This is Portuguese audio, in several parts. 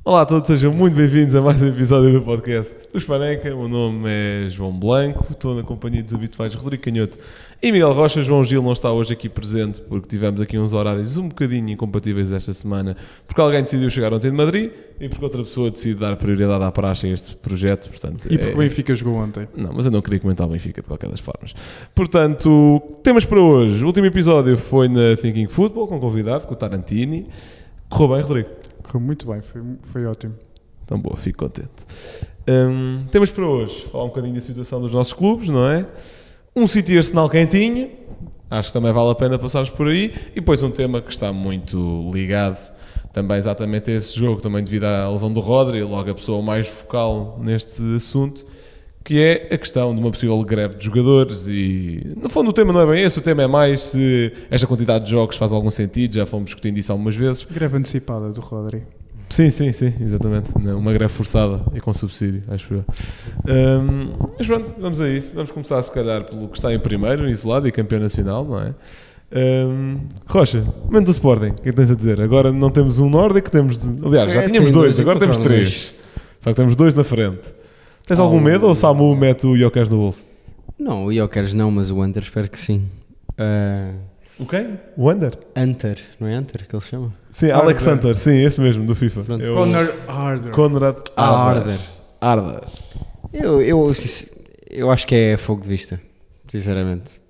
Olá a todos, sejam muito bem-vindos a mais um episódio do podcast do Espaneca. O meu nome é João Blanco, estou na companhia dos habituais Rodrigo Canhoto e Miguel Rocha. João Gil não está hoje aqui presente porque tivemos aqui uns horários um bocadinho incompatíveis esta semana, porque alguém decidiu chegar ontem de Madrid e porque outra pessoa decidiu dar prioridade à praxe a este projeto. Portanto, e porque o Benfica jogou ontem. Não, mas eu não queria comentar o Benfica de qualquer das formas. Portanto, temas para hoje. O último episódio foi na Thinking Football com convidado, com o Tarantini. Correu bem, Rodrigo? Correu muito bem, foi ótimo. Então boa, fico contente. Temos para hoje falar um bocadinho da situação dos nossos clubes, não é? Um City Arsenal quentinho, acho que também vale a pena passarmos por aí. E depois um tema que está muito ligado também exatamente a esse jogo, também devido à lesão do Rodri, logo a pessoa mais vocal neste assunto, que é a questão de uma possível greve de jogadores. E no fundo o tema não é bem esse, o tema é mais se esta quantidade de jogos faz algum sentido, já fomos discutindo isso algumas vezes. Greve antecipada do Rodri. Sim, exatamente. Uma greve forçada e com subsídio, acho eu. Mas pronto, vamos a isso. Vamos começar se calhar pelo que está em primeiro, isolado e campeão nacional, não é? Rocha, momento do Sporting, o que é que tens a dizer? Agora não temos um nórdico, aliás, já tínhamos dois, agora temos três. Só que temos dois na frente. Tens algum medo ou o Samu mete o Gyökeres no bolso? Não, o Gyökeres não, mas o Hunter espero que sim. O quem? O Under? Hunter, não é Hunter que ele chama? Sim, Alex Hunter, sim, esse mesmo, do FIFA. Conor Arder. Conrad Arder. Eu acho que é fogo de vista, sinceramente.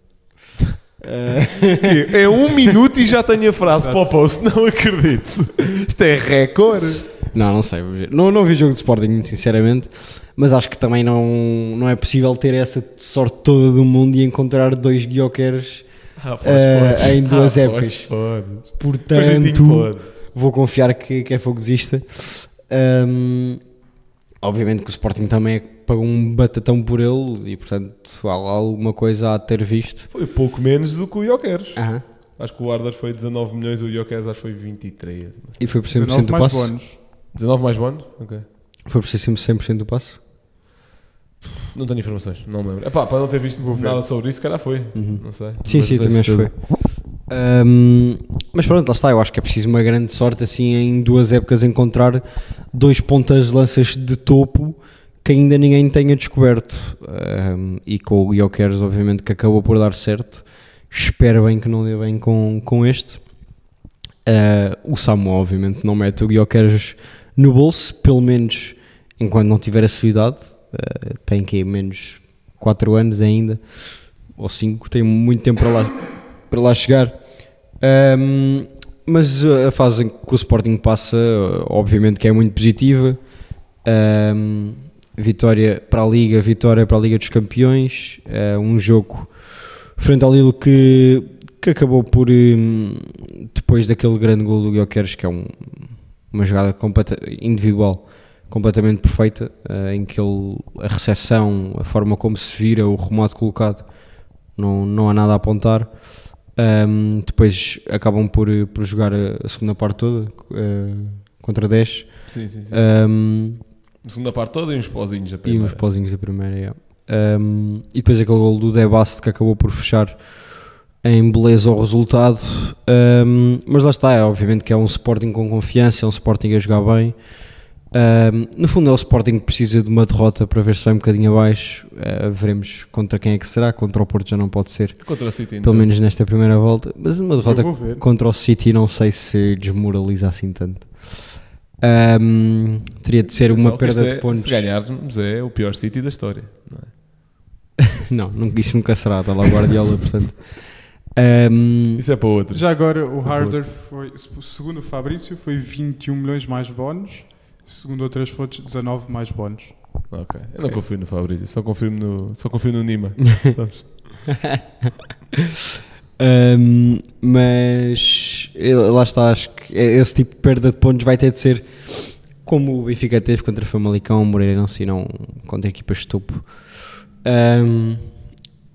É 1 minuto e já tenho a frase para o post, não acredito. Isto é recorde. Não sei, não vi o jogo de Sporting, sinceramente, mas acho que também não é possível ter essa sorte toda do mundo e encontrar dois Gyökeres em duas épocas. Portanto, vou confiar que é fogo de vista. Obviamente que o Sporting também pagou um batatão por ele e, portanto, alguma coisa a ter visto. Foi pouco menos do que o Gyökeres. Aham. Acho que o Arder foi 19 milhões e o Gyökeres acho que foi 23. E foi por 100% do passo? Bónus. 19 mais bónus? Ok. Foi por 100% do passo? Não tenho informações, não me lembro. Epá, para não ter visto nada sobre isso, se calhar foi. Não sei. Sim, também acho que foi. Mas pronto, lá está. Eu acho que é preciso uma grande sorte assim em duas épocas encontrar dois pontas de lanças de topo que ainda ninguém tenha descoberto. E com o Gyökeres, obviamente, que acabou por dar certo. Espero bem que não dê bem com este. O Samu, obviamente, não mete o Gyökeres no bolso, pelo menos enquanto não tiver a civilidade. Tem que ir menos 4 anos ainda, ou 5, tem muito tempo para lá chegar. Mas a fase que o Sporting passa, obviamente que é muito positiva. Vitória para a Liga dos Campeões, um jogo frente ao Lille que acabou por, depois daquele grande gol do Gyökeres, que é uma jogada individual completamente perfeita, em que a recepção, a forma como se vira, o remate colocado, não há nada a apontar. Depois acabam por jogar a segunda parte toda contra 10. Sim. A segunda parte toda e uns pozinhos da primeira. E depois aquele gol do Debast que acabou por fechar em beleza o resultado. Mas lá está, obviamente que é um Sporting com confiança, é um Sporting a jogar bem. No fundo é o Sporting que precisa de uma derrota para ver se vai um bocadinho abaixo. Veremos contra quem é que será. Contra o Porto já não pode ser, contra o City, pelo menos nesta primeira volta, mas uma derrota contra o City não sei se desmoraliza assim tanto. Teria de ser uma perda de pontos. Se ganharmos é o pior City da história, não é? Não, isso nunca será, está lá o Guardiola, portanto. Isso é para outro. Já agora o Harder foi, segundo o Fabrício, foi 21 milhões mais bónus. Segundo outras fontes, 19 mais bónus. Ok. Eu não confio no Fabrício, só confio no Nima. Mas lá está, acho que esse tipo de perda de pontos vai ter de ser como o Benfica teve contra Famalicão, Moreira, se não contra equipas de topo.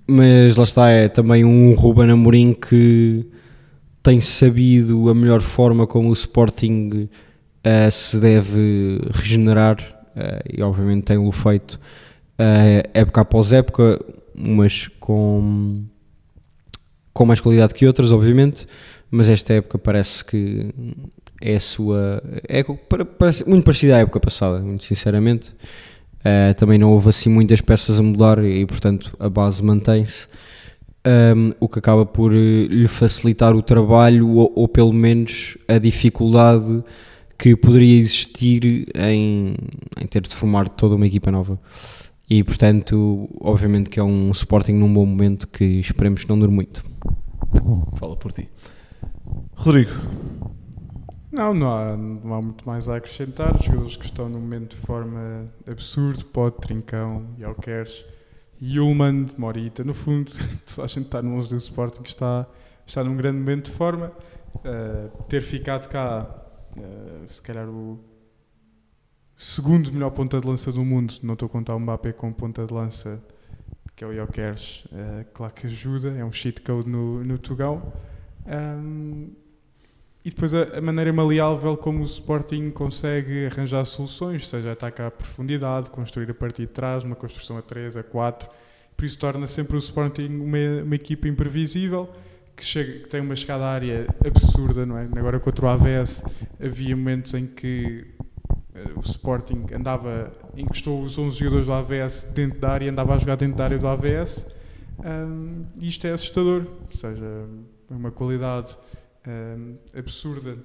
Mas lá está, é também um Ruben Amorim que tem sabido a melhor forma como o Sporting se deve regenerar, e obviamente tem-lo feito época após época, umas com mais qualidade que outras, obviamente, mas esta época parece que é a sua... muito parecida à época passada, muito sinceramente. Também não houve assim muitas peças a mudar e portanto a base mantém-se. O que acaba por lhe facilitar o trabalho ou pelo menos a dificuldade que poderia existir em ter de formar toda uma equipa nova. E portanto, obviamente que é um Sporting num bom momento que esperemos que não dure muito. Fala por ti. Rodrigo. Não há muito mais a acrescentar. Os jogadores que estão num momento de forma absurdo, Pote, Trincão, Jokeres, Yulman, Morita, no fundo, toda a gente está no 11 do Sporting que está num grande momento de forma. Ter ficado cá, se calhar o segundo melhor ponta de lança do mundo, não estou a contar o Mbappé como ponta de lança, que é o Jokeres, claro que ajuda, é um cheat code no Tugão. E depois a maneira maleável como o Sporting consegue arranjar soluções, seja atacar a profundidade, construir a partir de trás, uma construção a 3, a 4, por isso torna sempre o Sporting uma equipa imprevisível, que tem uma chegada à área absurda, não é? Agora contra o AVS havia momentos em que o Sporting encostou os 11 jogadores do AVS dentro da área e andava a jogar dentro da área do AVS, e isto é assustador, ou seja, uma qualidade absurda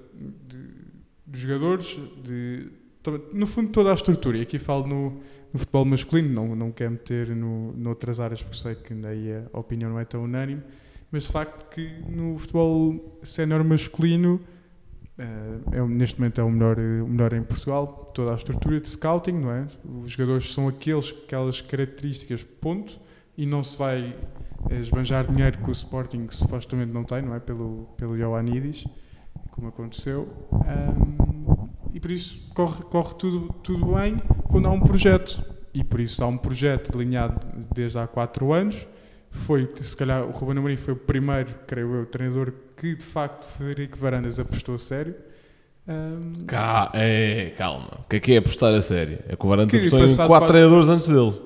dos jogadores, no fundo toda a estrutura, e aqui falo no futebol masculino, não quero meter noutras áreas porque sei que aí a opinião não é tão unânime, mas de facto que no futebol sénior masculino neste momento é o melhor em Portugal, toda a estrutura de scouting, não é? Os jogadores são aquelas características, ponto, e não se vai esbanjar dinheiro que o Sporting supostamente não tem, não é? Pelo Ioannidis, como aconteceu, e por isso corre tudo bem quando há um projeto, e por isso há um projeto delineado desde há 4 anos. Se calhar o Ruben Amorim foi o primeiro, creio eu, treinador que de facto Frederico Varandas apostou a sério. Calma, o que é apostar a sério? É que o Varandas apostou em 4 treinadores antes dele.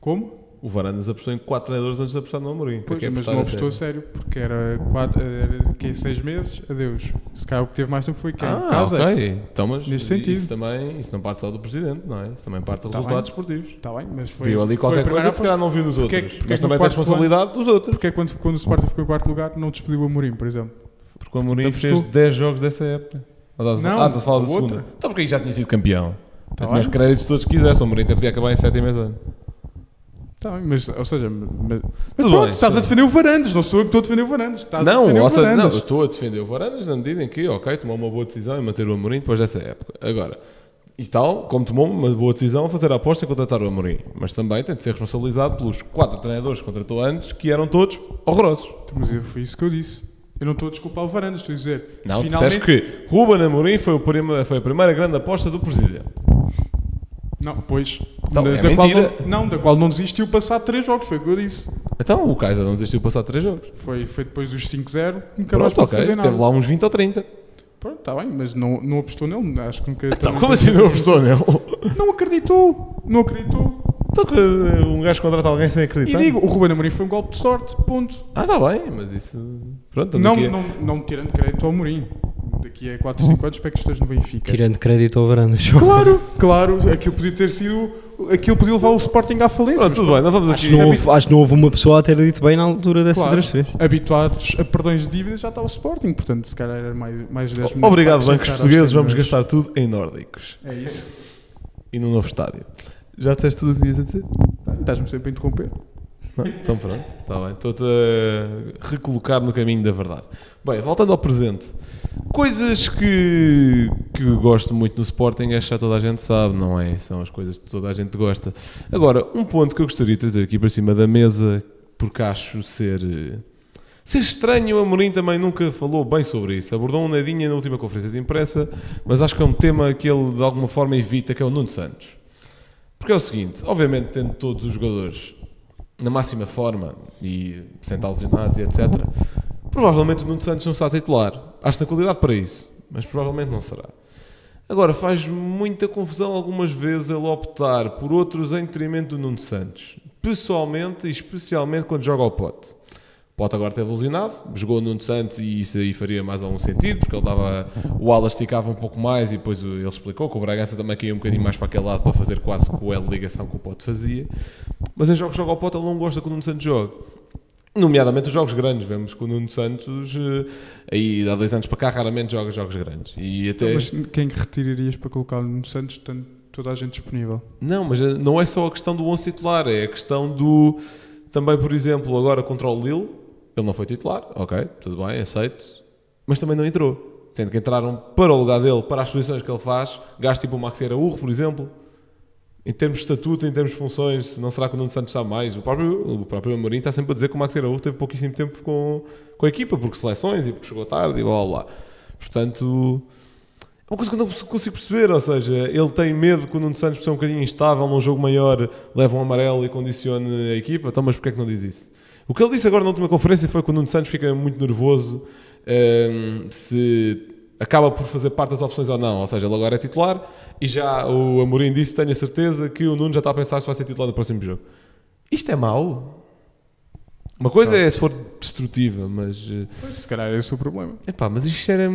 Como? O Varandas apostou em 4 treinadores antes de apostar no Amorim. Pois, mas não apostou a sério, porque era 6 meses, adeus. Se calhar o que teve mais tempo foi em casa. Ok. Então, mas neste sentido. Isso não parte só do Presidente, não é? Isso também parte de resultados esportivos. Está bem, mas foi... Viu ali qualquer coisa que se calhar não viu nos outros. Mas também tem responsabilidade dos outros. Porque quando o Sporting ficou em 4º lugar, não despediu o Amorim, por exemplo? Porque o Amorim fez 10 jogos dessa época. Estás a falar da segunda. Então porque aí já tinha sido campeão. Os meus créditos todos que quisesse. O Amorim até podia acabar em 7º ano. Tá bem, mas, ou seja, bem, estás a defender o Varandas, não sou eu que estou a defender o Varandas. Não, eu estou a defender o Varandas na medida em que, tomou uma boa decisão em manter o Amorim depois dessa época. Agora, e tal, como tomou uma boa decisão a fazer a aposta em contratar o Amorim, mas também tem de ser responsabilizado pelos 4 treinadores que contratou antes, que eram todos horrorosos. Mas foi isso que eu disse. Eu não estou a desculpar o Varandas, estou a dizer... Não, finalmente... disseste que Ruben Amorim foi a primeira grande aposta do Presidente. Não, pois. Então, mentira. Da qual não desistiu passado 3 jogos, foi o que eu disse. Então, o Kaiser não desistiu passado 3 jogos. Foi depois dos 5-0, nunca mais pode fazer nada. Teve lá uns 20 ou 30. Pronto, está bem, mas não apostou nele, acho que nunca... Então, como assim não apostou nele? Não acreditou. Então, que um gajo contrata alguém sem acreditar? E digo, o Ruben Amorim foi um golpe de sorte, ponto. Está bem, mas isso... Pronto, não tirando crédito ao Amorim. Daqui a 4, 5 anos espero que esteja no Benfica. Tirando crédito ao Varandas. Claro, aquilo podia ter sido... Aquilo podia levar o Sporting à falência. Tudo bem, não vamos aqui... Acho que não houve uma pessoa a ter dito bem na altura dessa transferência. Habituados a perdões de dívidas já está o Sporting, portanto se calhar era mais 10 minutos. Obrigado, bancos portugueses, vamos gastar tudo em nórdicos. É isso. E no novo estádio. Já disseste tudo o que ias a dizer? Estás-me sempre a interromper. Não, então pronto, está bem. Estou-te a recolocar no caminho da verdade. Bem, voltando ao presente. Coisas que gosto muito no Sporting, acho que já toda a gente sabe, não é? São as coisas que toda a gente gosta. Agora, um ponto que eu gostaria de trazer aqui para cima da mesa, porque acho ser estranho, o Amorim também nunca falou bem sobre isso. Abordou um nadinha na última conferência de imprensa, mas acho que é um tema que ele de alguma forma evita, que é o Nuno Santos. Porque é o seguinte, obviamente tendo todos os jogadores na máxima forma e sem estar lesionados e etc., provavelmente o Nuno Santos não será titular. Acho que tem qualidade para isso, mas provavelmente não será. Agora, faz muita confusão algumas vezes ele optar por outros em detrimento do Nuno Santos. Pessoalmente e especialmente quando joga ao pote. Pote agora teve lesionado, jogou o Nuno Santos e isso aí faria mais algum sentido, porque ele estava, o ala esticava um pouco mais e depois ele explicou que o Bragança também caía um bocadinho mais para aquele lado para fazer quase com o L de ligação que o Pote fazia. Mas em jogos que joga ao Pote ele não gosta que o Nuno Santos jogue. Nomeadamente os jogos grandes, vemos que o Nuno Santos, aí há 2 anos para cá, raramente joga jogos grandes. E até... Então, mas quem que retirarias para colocar o Nuno Santos, tendo toda a gente disponível? Não, mas não é só a questão do 11 titular, é a questão do... Também, por exemplo, agora contra o Lille, ele não foi titular, ok, tudo bem, aceito, mas também não entrou. Sendo que entraram para o lugar dele, para as posições que ele faz, gajos tipo o Maxi Araújo, por exemplo. Em termos de estatuto, em termos de funções, não será que o Nuno Santos sabe mais? O próprio Amorim está sempre a dizer que o Maxi Araújo teve pouquíssimo tempo com a equipa, porque seleções e porque chegou tarde e blá blá blá. Portanto, é uma coisa que eu não consigo perceber, ou seja, ele tem medo que o Nuno Santos, por ser um bocadinho instável, num jogo maior, leve um amarelo e condicione a equipa, então mas porquê é que não diz isso? O que ele disse agora na última conferência foi que o Nuno Santos fica muito nervoso se acaba por fazer parte das opções ou não. Ou seja, ele agora é titular e já o Amorim disse, tenho a certeza que o Nuno já está a pensar se vai ser titular no próximo jogo. Isto é mau? Uma coisa é se for destrutiva, mas... Pois, se calhar é esse o problema. Epá, mas isto é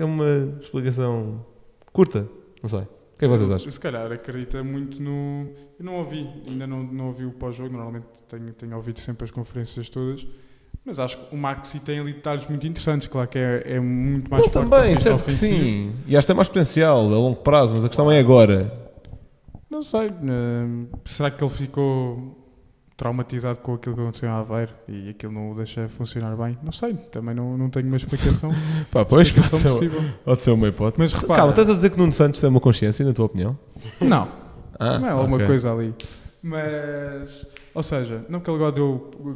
uma explicação curta, não sei. O que é que vocês acham? Se calhar acredita muito no... Eu não ouvi, ainda não ouvi o pós-jogo, normalmente tenho ouvido sempre as conferências todas, mas acho que o Maxi tem ali detalhes muito interessantes, claro que é muito mais Ele forte também, certo que sim. E acho que tem mais potencial a longo prazo, mas a questão é agora. Não sei, será que ele ficou traumatizado com aquilo que aconteceu em Aveiro e aquilo não o deixa funcionar bem? Não sei, também não tenho uma explicação. Pá, pois, possível. Pode ser uma hipótese. Mas repara, calma, estás a dizer que Nuno Santos tem uma consciência, na tua opinião? Não, não é alguma ok. coisa ali. Mas, ou seja, não que ele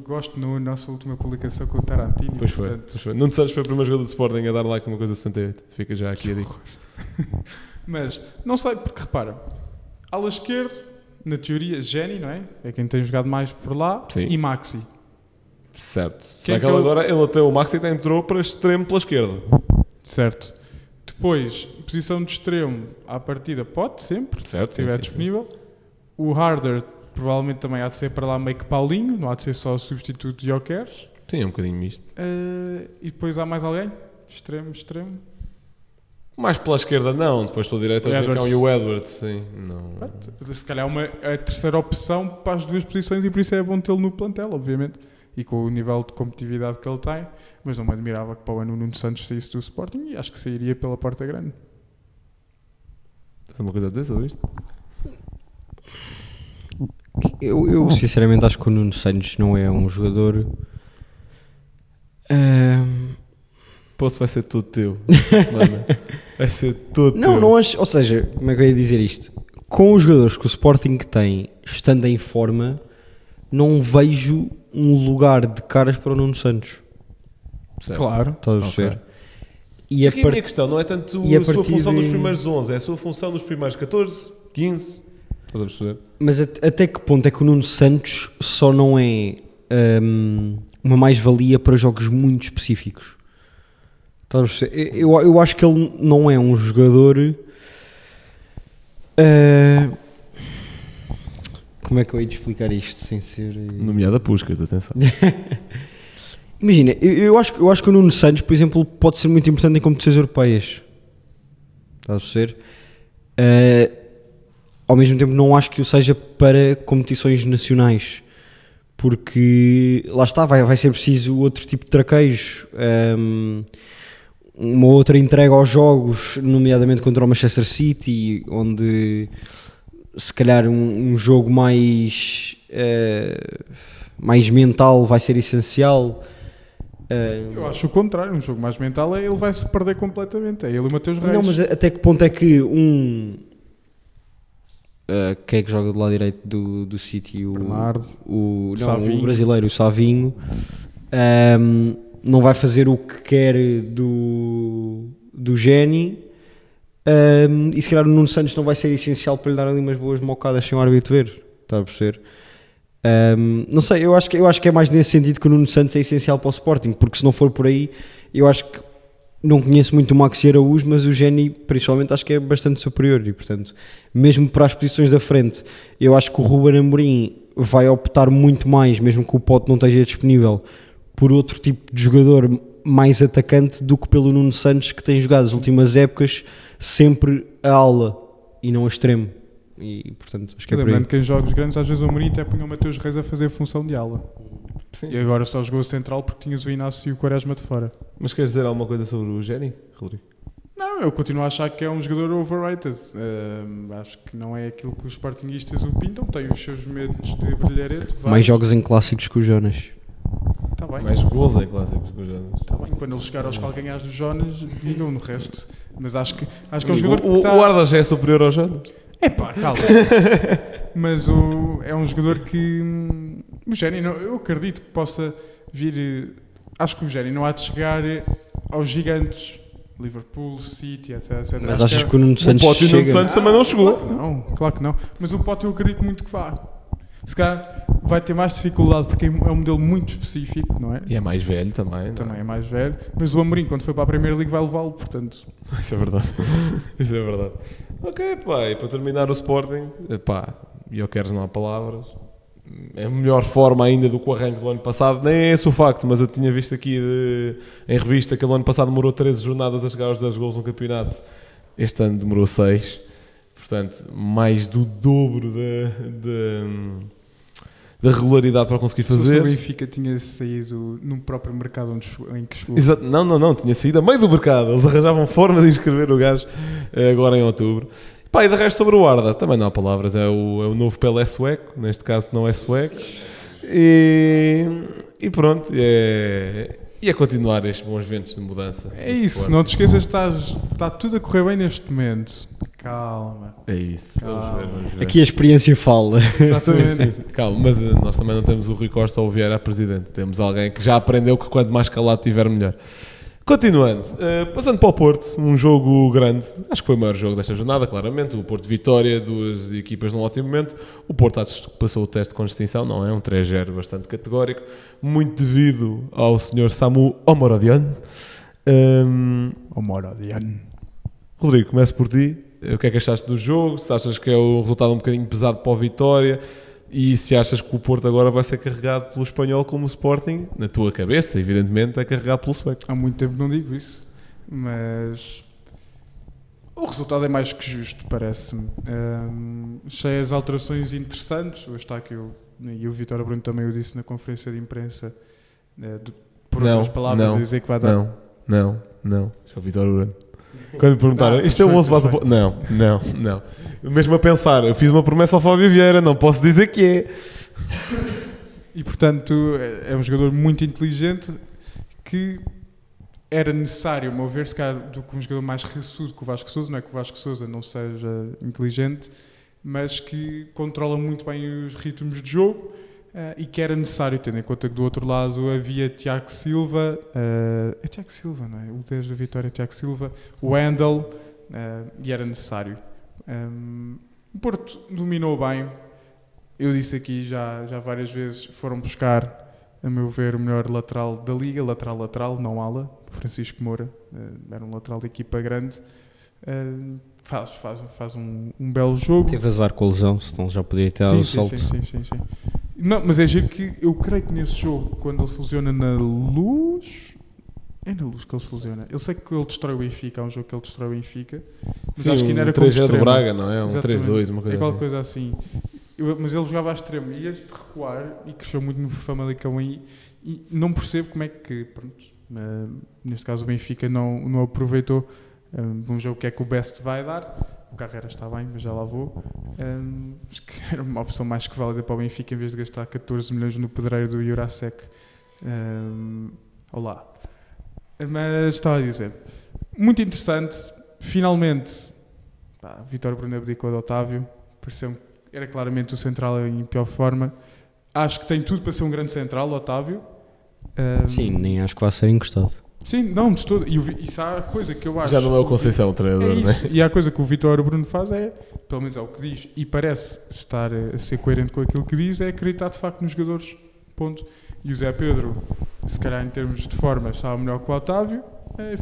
gosto na nossa última publicação com o Tarantino. Pois portanto, foi. Nuno Santos foi o primeiro jogador do Sporting a dar like numa coisa 68. Fica já aqui a dica. Mas, não sei, porque repara, ala esquerdo, na teoria, Geni, não é? É quem tem jogado mais por lá. Sim. E Maxi. Certo. Quem é que ele até o Maxi até entrou para extremo pela esquerda. Certo. Depois, posição de extremo à partida pode sempre, Certo, se estiver sim. disponível. O Harder provavelmente também há de ser para lá meio que Paulinho, não há de ser só o substituto de Jokeres. Sim, é um bocadinho misto. E depois há mais alguém? Extremo. Mais pela esquerda não, depois pela direita o Jacão Edwards. e o Edwards, sim. Não. Se calhar a terceira opção para as duas posições e por isso é bom tê-lo no plantel, obviamente. E com o nível de competitividade que ele tem, mas não me admirava que para o ano o Nuno Santos saísse do Sporting e acho que sairia pela porta grande. Tens alguma coisa a dizer sobre isto? Eu sinceramente acho que o Nuno Santos não é um jogador. Poço vai ser todo teu esta semana. Vai ser todo teu. Não acho. Ou seja, como é que eu ia dizer isto? Com os jogadores que o Sporting tem, estando em forma, não vejo um lugar de caras para o Nuno Santos. Certo. Claro. Estás a Ok. perceber? E Aqui a minha questão não é tanto e a a sua partir função de- nos primeiros 11, é a sua função nos primeiros 14, 15. Estás a perceber? Mas até que ponto é que o Nuno Santos só não é uma mais-valia para jogos muito específicos? Estás a perceber? Eu acho que ele não é um jogador. Como é que eu hei de explicar isto sem ser. Nomeada Puskas, atenção. Imagina, eu acho que o Nuno Santos, por exemplo, pode ser muito importante em competições europeias. Estás a perceber? Ao mesmo tempo não acho que o seja para competições nacionais, porque lá está, vai ser preciso outro tipo de traqueios, uma outra entrega aos jogos, nomeadamente contra o Manchester City, onde se calhar um jogo mais mental vai ser essencial. Eu acho o contrário, um jogo mais mental ele vai se perder completamente, é ele e o Mateus Reis. Não, mas até que ponto é que quem é que joga do lado direito do City? Bernardo. O Savinho. brasileiro, o Savinho, não vai fazer o que quer do Geni, e se calhar o Nuno Santos não vai ser essencial para lhe dar ali umas boas mocadas sem o árbitro ver, está a perceber? Não sei, eu acho que é mais nesse sentido que o Nuno Santos é essencial para o Sporting, porque se não for por aí, eu acho que não conheço muito o Maxi Araújo, mas o Geni principalmente acho que é bastante superior e portanto, mesmo para as posições da frente, eu acho que o Ruben Amorim vai optar muito mais, mesmo que o Pote não esteja disponível, por outro tipo de jogador mais atacante do que pelo Nuno Santos, que tem jogado as últimas épocas sempre a ala e não a extremo. E portanto acho que é por aí. Lembrando que em jogos grandes às vezes o Amorim até punha o Mateus Reis a fazer a função de ala. Sim, E agora só jogou a central porque tinhas o Inácio e o Quaresma de fora. Mas queres dizer alguma coisa sobre o Géni, Rodrigo? Não, eu continuo a achar que é um jogador overrated. Acho que não é aquilo que os sportinguistas o pintam. Tem os seus medos de brilharete. Mais jogos em clássicos que o Jonas. Está bem. Mais gols em clássicos com o Jonas. Está bem. Quando ele chegar aos calcanhares do Jonas, digam no resto. Mas acho que é um jogador que O Arda já é superior ao Jonas? Epá, calma. Mas é um jogador que... O Géni, eu acredito que possa vir... Acho que o Géni não há de chegar aos gigantes. Liverpool, City, etc. Mas achas que o Nuno Santos O Pote e o Nuno chega? Santos também não chegou. Claro que não. Mas o Pote eu acredito muito que vá. Se calhar vai ter mais dificuldade porque é um modelo muito específico, não é? E é mais velho também. Também é mais velho. Mas o Amorim, quando foi para a Premier League, vai levá-lo, portanto... Isso é verdade. Isso é verdade. Ok, pá, e para terminar o Sporting, pá, e eu quero não há palavras. É a melhor forma ainda do que o arranque do ano passado. Nem é esse o facto, mas eu tinha visto aqui em revista que o ano passado demorou 13 jornadas a chegar aos 10 gols no campeonato. Este ano demorou 6. Portanto, mais do dobro da regularidade para conseguir fazer. Se o Benfica tinha saído no próprio mercado em que chegou. Exato. Não, tinha saído a meio do mercado. Eles arranjavam forma de inscrever o gajo agora em outubro. Pá, e de resto sobre o Arda, também não há palavras, é o novo Pelé sueco, neste caso não é sueco, e pronto, e a continuar estes bons ventos de mudança. É isso, não te esqueças, está tudo a correr bem neste momento. Calma. É isso, Calma. Vamos ver. Aqui a experiência fala. Exatamente. Sim. Calma, mas nós também não temos o Rui Costa ou o Vieira a presidente, temos alguém que já aprendeu que quanto mais calado tiver melhor. Continuando, passando para o Porto, um jogo grande, acho que foi o maior jogo desta jornada, claramente, o Porto Vitória, duas equipas num ótimo momento, o Porto acho que passou o teste de consistência, não é? Um 3-0 bastante categórico, muito devido ao Sr. Samu Omorodian. Rodrigo, começo por ti, o que é que achaste do jogo, se achas que é um resultado um bocadinho pesado para o Vitória, e se achas que o Porto agora vai ser carregado pelo Espanhol como o Sporting, na tua cabeça, evidentemente, é carregado pelo Sueco. Há muito tempo não digo isso, mas o resultado é mais que justo, parece-me. Achei as alterações interessantes. Hoje está aqui e o Vítor Bruno também o disse na conferência de imprensa, por outras palavras, a dizer que vai dar. Não. Isso é o Vítor Bruno. Quando me perguntaram, isto é o 11 base... Não. Mesmo a pensar, eu fiz uma promessa ao Fábio Vieira, não posso dizer que é. E portanto é um jogador muito inteligente que era necessário, a meu ver, se calhar, do que um jogador mais raçudo que o Vasco Sousa. Não é que o Vasco Sousa não seja inteligente, mas que controla muito bem os ritmos de jogo. E que era necessário, tendo em conta que do outro lado havia Tiago Silva, é Tiago Silva, não é? O 10 da Vitória é Tiago Silva, o Wendel, e era necessário. O Porto dominou bem, eu disse aqui já várias vezes, foram buscar, a meu ver, o melhor lateral da Liga, lateral, não ala, Francisco Moura, era um lateral de equipa grande, faz um belo jogo. Teve azar com a lesão, senão já poderia ter dado o salto. Sim. Não, mas é giro que eu creio que nesse jogo, quando ele se lesiona na Luz... É na Luz que ele se lesiona. Eu sei que ele destrói o Benfica, é um jogo que ele destrói o Benfica. Mas Sim, acho que ainda era um como 3-0 do extremo. Braga, não é? Um Exatamente. 3-2, uma coisa é qualquer assim. coisa assim. Mas ele jogava a extremo e este recuar, e cresceu muito no Famalicão aí, e não percebo como é que, pronto, neste caso o Benfica não aproveitou. Vamos ver o que é que o Best vai dar. O Carreira está bem, mas já lá vou. Acho que era uma opção mais que válida para o Benfica, em vez de gastar 14 milhões no pedreiro do Jurasek. Olá. Mas estava a dizer, muito interessante. Finalmente, Vítor Bruno abdicou de Otávio. Pareceu-me que era claramente o central em pior forma. Acho que tem tudo para ser um grande central, Otávio. Sim, nem acho que vai ser encostado. Sim, não, de todo. E isso há coisa que eu acho. Já não é o Conceição o treinador, é isso. não é? E há coisa que o Vítor Bruno faz pelo menos é o que diz, e parece estar a ser coerente com aquilo que diz, é acreditar de facto nos jogadores. Ponto. E o Zé Pedro, se calhar em termos de forma, estava melhor que o Otávio,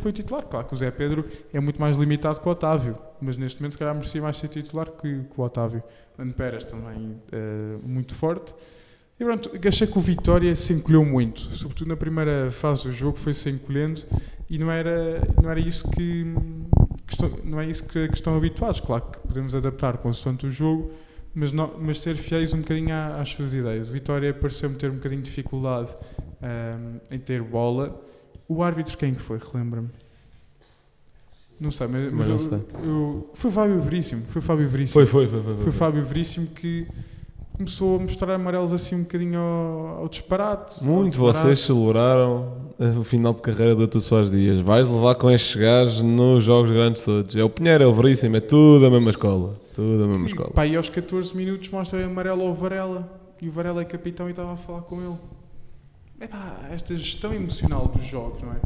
foi titular. Claro que o Zé Pedro é muito mais limitado que o Otávio, mas neste momento se calhar merecia mais ser titular que o Otávio. Lando Pérez também muito forte. E pronto, achei que o Vitória se encolheu muito, sobretudo na primeira fase do jogo foi-se encolhendo e não era isso não é isso que estão habituados. Claro que podemos adaptar consoante o jogo, mas ser fiéis um bocadinho às suas ideias. O Vitória pareceu-me ter um bocadinho de dificuldade em ter bola. O árbitro quem que foi? Relembra-me. Não sei, mas não sei. Foi o Fábio Veríssimo. Foi o Fábio Veríssimo que começou a mostrar amarelos assim um bocadinho ao disparate. Muito vocês celebraram o final de carreira do Artur Soares Dias. Vais levar com estes gajos nos jogos grandes todos. É o Pinheiro, é o Veríssimo, é tudo a mesma escola. Tudo a mesma escola. Pá, e aos 14 minutos mostra amarelo ao Varela. E o Varela é capitão e estava a falar com ele. Epá, esta gestão emocional dos jogos, não é?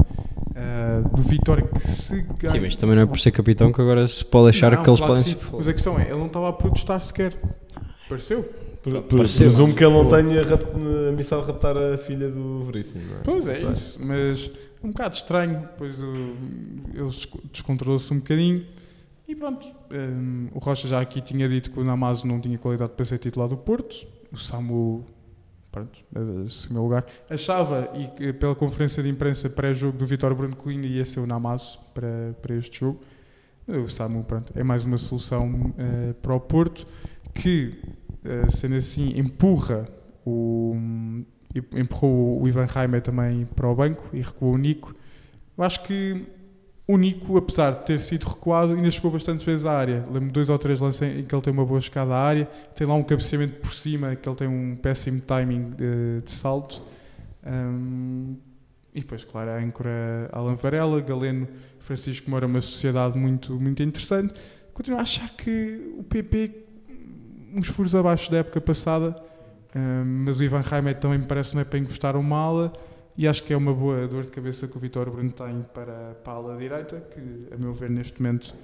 Do Vitória que se ganha. Sim, mas também não é por ser capitão que agora se pode achar que eles podem se... Mas a questão é, ele não estava a protestar sequer. Pareceu? Presumo que ele não tenha a missão de raptar a filha do Veríssimo, não é? Pois é, isso, mas um bocado estranho, depois ele descontrolou-se um bocadinho e pronto. O Rocha já aqui tinha dito que o Namazo não tinha qualidade para ser titular do Porto, o Samu, pronto, assumiu o lugar. Achava, e que pela conferência de imprensa pré-jogo do Vitória Bruno Colinha ia ser o Namazo para este jogo. O Samu, pronto, é mais uma solução para o Porto, que sendo assim empurrou o Ivan Reimer também para o banco e recuou o Nico. Eu acho que o Nico, apesar de ter sido recuado, ainda chegou bastantes vezes à área. Lembro 2 ou 3 lances em que ele tem uma boa chegada à área, tem lá um cabeceamento por cima, que ele tem um péssimo timing de salto. E depois, claro, a âncora Alan Varela, Galeno, Francisco Moura, uma sociedade muito, muito interessante. Continuo a achar que o PP uns furos abaixo da época passada, mas o Ivan Reimer também me parece não é para encostar uma ala e acho que é uma boa dor de cabeça que o Vitória Bruno tem para a ala direita, que a meu ver neste momento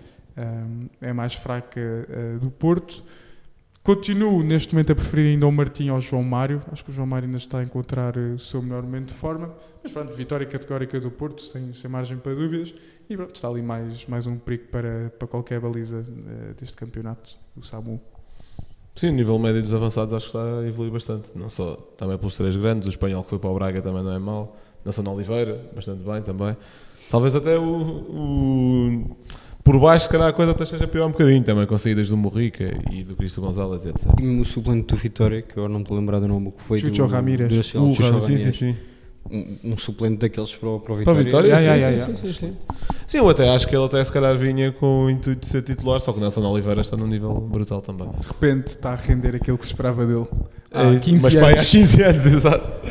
é mais fraca do Porto. Continuo neste momento a preferir ainda o Martim ao João Mário, acho que o João Mário ainda está a encontrar o seu melhor momento de forma, mas pronto, vitória categórica do Porto, sem margem para dúvidas, e pronto, está ali mais um perigo para qualquer baliza deste campeonato, o Samu. Sim, o nível médio dos avançados acho que está a evoluir bastante. Não só também pelos 3 grandes, o espanhol que foi para o Braga também não é mau. Nacional Oliveira, bastante bem também. Talvez até por baixo, se calhar a coisa até seja pior um bocadinho também, com saídas do Morrica e do Cristo Gonzalez, etc. E o suplente do Vitória, que eu não me estou a lembrar do nome, que foi Chucho Ramírez. Sim. Um suplente daqueles para o Vitória. Para o Vitória? Sim. Sim, eu até acho que ele até se calhar vinha com o intuito de ser titular, só que o Nelson Oliveira está num nível brutal também. De repente está a render aquilo que se esperava dele. Há 15 anos. Há 15 anos, exato.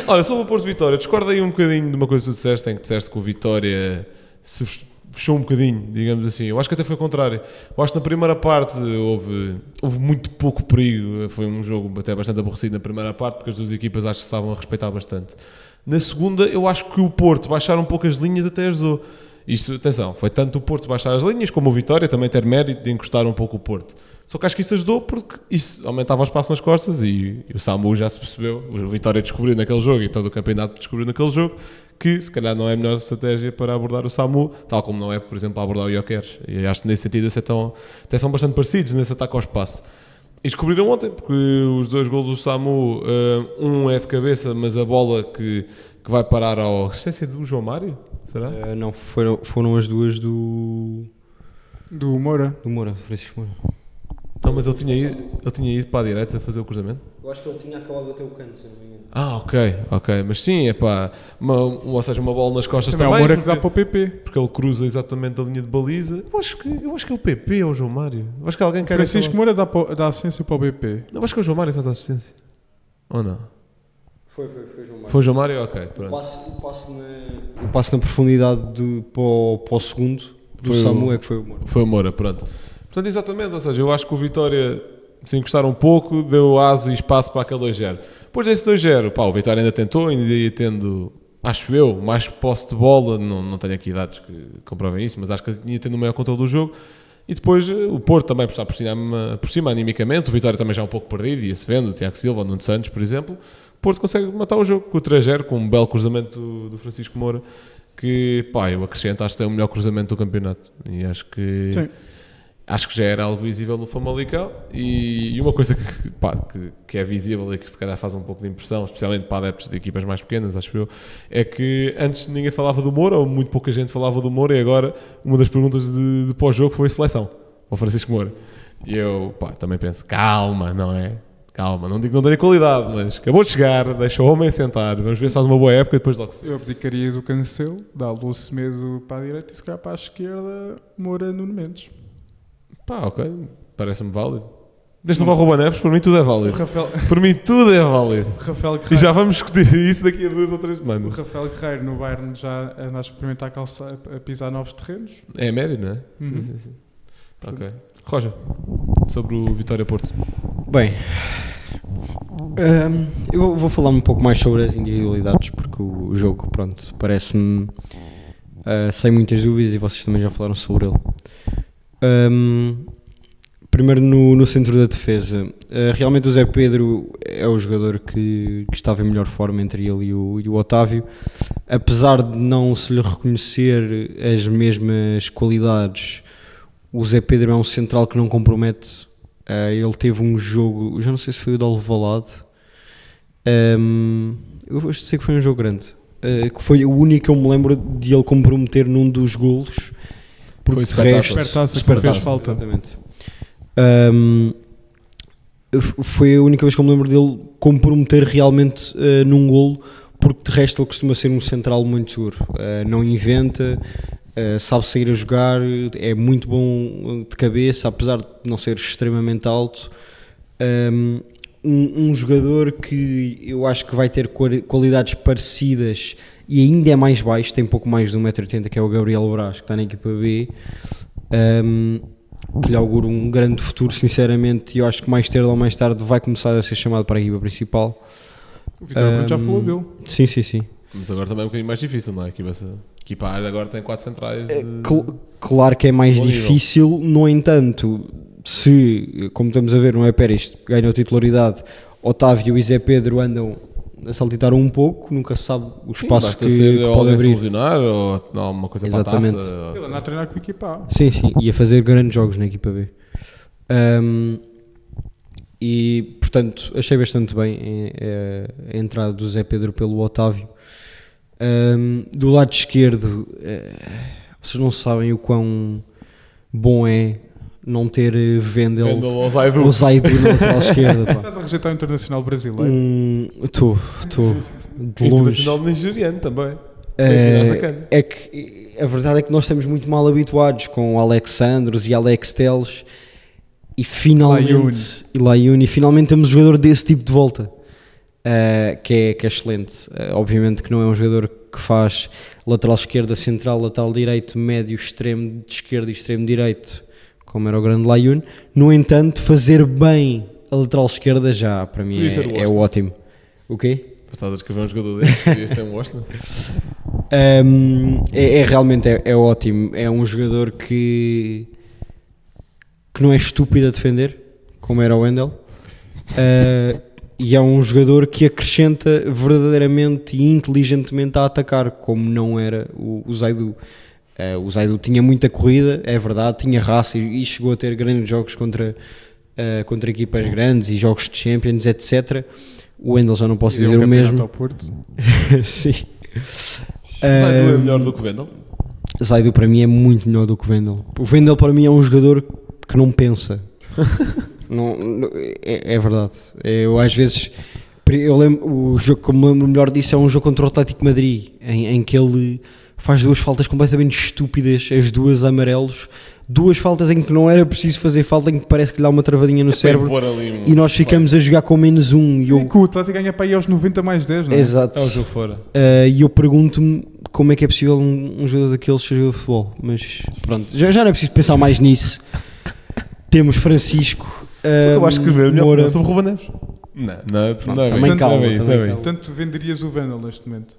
Olha, sobre o Porto Vitória, discordo aí um bocadinho de uma coisa que tu disseste, em que disseste que o Vitória se fechou um bocadinho, digamos assim. Eu acho que até foi o contrário. Eu acho que na primeira parte houve muito pouco perigo. Foi um jogo até bastante aborrecido na primeira parte, porque as duas equipas acho que estavam a respeitar bastante. Na segunda, eu acho que o Porto baixar um pouco as linhas até ajudou. Isto, atenção, foi tanto o Porto baixar as linhas como o Vitória também ter mérito de encostar um pouco o Porto. Só que acho que isso ajudou porque isso aumentava o espaço nas costas e o Samu já se percebeu, o Vitória descobriu naquele jogo e todo o campeonato descobriu naquele jogo que se calhar não é a melhor estratégia para abordar o Samu, tal como não é, por exemplo, para abordar o Jokeres. E acho que nesse sentido até são bastante parecidos nesse ataque ao espaço. E descobriram ontem, porque os 2 golos do Samu, um é de cabeça, mas a bola que vai parar à assistência do João Mário, será? Não, foram as duas do Moura. Do Moura, Francisco Moura. Então, mas ele tinha ido para a direita fazer o cruzamento? Eu acho que ele tinha acabado de bater o canto, se não me engano. Ok. Mas sim, é pá, ou seja, uma bola nas costas também. Também é o Moura que dá para o PP. Porque ele cruza exatamente a linha de baliza. Eu acho que é o PP ou o João Mário. Eu acho que alguém quer... Francisco Moura dá assistência para o BP. Não, acho que é o João Mário que faz a assistência. Ou não? Foi o João Mário. Foi o João Mário? Ok, pronto. O passo na profundidade para o segundo do Samu é que foi o Moura. Foi o Moura, pronto. Portanto, exatamente, ou seja, eu acho que o Vitória se encostar um pouco, deu asa e espaço para aquele 2-0. Depois desse 2-0, o Vitória ainda tentou, ainda ia tendo, acho eu, mais posse de bola, não tenho aqui dados que comprovem isso, mas acho que ia tendo o maior controle do jogo. E depois o Porto também por estar por cima animicamente, o Vitória também já um pouco perdido, ia-se vendo, o Tiago Silva, o Nuno Santos, por exemplo. O Porto consegue matar o jogo com o 3-0, com um belo cruzamento do Francisco Moura, que, eu acrescento, acho que é o melhor cruzamento do campeonato. E acho que... Sim. acho que já era algo visível no Famalicão, e uma coisa que é visível e que se calhar faz um pouco de impressão, especialmente para adeptos de equipas mais pequenas, acho eu, é que antes ninguém falava do Moura, ou muito pouca gente falava do Moura, e agora uma das perguntas de pós-jogo foi seleção, ao Francisco Moura. E eu também penso, calma, não é? Calma, não digo que não tenha qualidade, mas acabou de chegar, deixa o homem sentar, vamos ver se faz uma boa época e depois logo se... Eu abdicaria do Cancelo, dá-lhe o Semedo para a direita e se calhar para a esquerda, Moura, Nuno Mendes. Ok, parece-me válido. Desde não vá Ruben Neves, por mim tudo é válido. Rafael... Por mim tudo é válido. Rafael Guerreiro... E já vamos discutir isso daqui a 2 ou 3 semanas. O Rafael Guerreiro no Bayern já anda a experimentar a pisar novos terrenos. É médio, não é? Uhum. Sim. Ok. Roger, sobre o Vitória Porto. Bem, eu vou falar um pouco mais sobre as individualidades, porque o jogo, pronto, parece-me sem muitas dúvidas, e vocês também já falaram sobre ele. Primeiro no centro da defesa, realmente o Zé Pedro é o jogador que estava em melhor forma entre ele e o Otávio, apesar de não se lhe reconhecer as mesmas qualidades. O Zé Pedro é um central que não compromete. Ele teve um jogo, já não sei se foi o de Alvalade, eu sei que foi um jogo grande, que foi o único que eu me lembro de ele comprometer num dos golos, porque foi de resto Supertaça que fez falta. Exatamente. Foi a única vez que eu me lembro dele comprometer realmente num golo, porque de resto ele costuma ser um central muito seguro, não inventa, sabe sair a jogar, é muito bom de cabeça, apesar de não ser extremamente alto. Um jogador que eu acho que vai ter qualidades parecidas e ainda é mais baixo, tem pouco mais de 1,80m, que é o Gabriel Braz, que está na equipa B, que lhe auguro um grande futuro, sinceramente, e eu acho que mais cedo ou mais tarde vai começar a ser chamado para a equipa principal. O Vitor Bruno já falou dele. Sim. Mas agora também é um bocadinho mais difícil, não é? A equipa agora tem 4 centrais. Claro que é mais difícil, no entanto, se, como estamos a ver, não é Pérez ganhou titularidade, Otávio e Zé Pedro andam a saltitar um pouco, nunca se sabe o espaço que pode abrir. Solucionar ou não, alguma coisa Exatamente. para a taça. Ele anda a treinar com a equipa A. Sim, e a fazer grandes jogos na equipa B. E, portanto, achei bastante bem a entrada do Zé Pedro pelo Otávio. Do lado esquerdo, vocês não sabem o quão bom é não ter Vendel ou Zaidu na lateral esquerda. Pá. Estás a rejeitar o internacional brasileiro? Estou de longe. Internacional nigeriano também. É que a verdade é que nós estamos muito mal habituados com Alexandros e Alex Teles e finalmente temos um jogador desse tipo de volta, que é excelente. Obviamente que não é um jogador que faz lateral esquerda, central, lateral direito, médio, extremo de esquerda e extremo direito, como era o grande Layun. No entanto, fazer bem a lateral esquerda já, para mim, é ótimo. O quê? Estás a escrever um jogador deste, este é um Washington. Realmente ótimo. É um jogador que não é estúpido a defender, como era o Wendel, e é um jogador que acrescenta verdadeiramente e inteligentemente a atacar, como não era o Zaidu. O Zaidu tinha muita corrida, é verdade, tinha raça e chegou a ter grandes jogos contra equipas grandes e jogos de Champions, etc. O Wendel já não posso dizer o mesmo. Ao Porto. Sim. Zaidu é melhor do que o Wendel? Zaidu para mim é muito melhor do que o Wendel. O Wendel para mim é um jogador que não pensa. É verdade. Eu às vezes, o jogo que eu me lembro melhor disso é um jogo contra o Atlético de Madrid, em que ele faz 2 faltas completamente estúpidas, as 2 amarelos, 2 faltas em que não era preciso fazer falta, em que parece que lhe dá uma travadinha no cérebro e nós ficamos a jogar com -1. E que o Atlético ganha para aí aos 90 mais 10, não é? Exato. É um jogo fora. E eu pergunto-me como é que é possível um jogador daqueles ser jogador de futebol, mas pronto, já não é preciso pensar mais nisso. Temos Francisco. Eu acho que escrever Moura sobre o Ruben Neves. Não é também bem. calma, Não é bem isso, também não é bem calma. isso. Portanto, venderias o Wendel neste momento?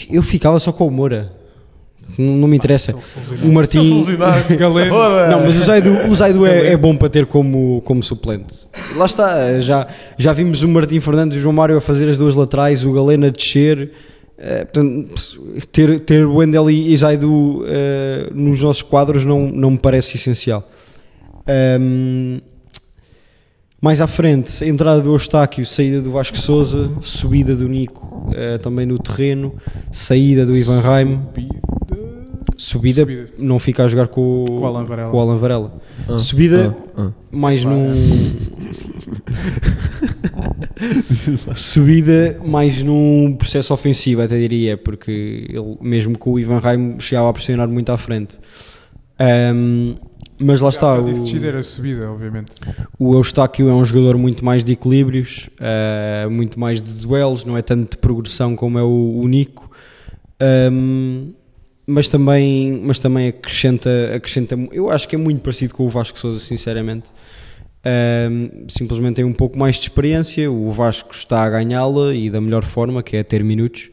Eu ficava só com o Moura. Não me interessa. O Martim. Não, mas o Zaidu é bom para ter como suplente. Lá está, já vimos o Martim Fernandes e o João Mário a fazer as 2 laterais, o Galeno a descer. Portanto, ter o Wendel e Zaidu nos nossos quadros não me parece essencial. Mais à frente, a entrada do Eustáquio, saída do Vasco Sousa, subida do Nico também no terreno, saída do Ivan Raim, subida, não fica a jogar com o Alan Varela. Subida mais subida mais num processo ofensivo, até diria, porque ele, mesmo com o Ivan Raim, chegava a pressionar muito à frente. Mas lá está. A subida, obviamente. O Eustáquio é um jogador muito mais de equilíbrios, muito mais de duelos, não é tanto de progressão como é o Nico. Mas também acrescenta, eu acho que é muito parecido com o Vasco Sousa, sinceramente. Simplesmente tem um pouco mais de experiência, o Vasco está a ganhá-la e da melhor forma, que é a ter minutos.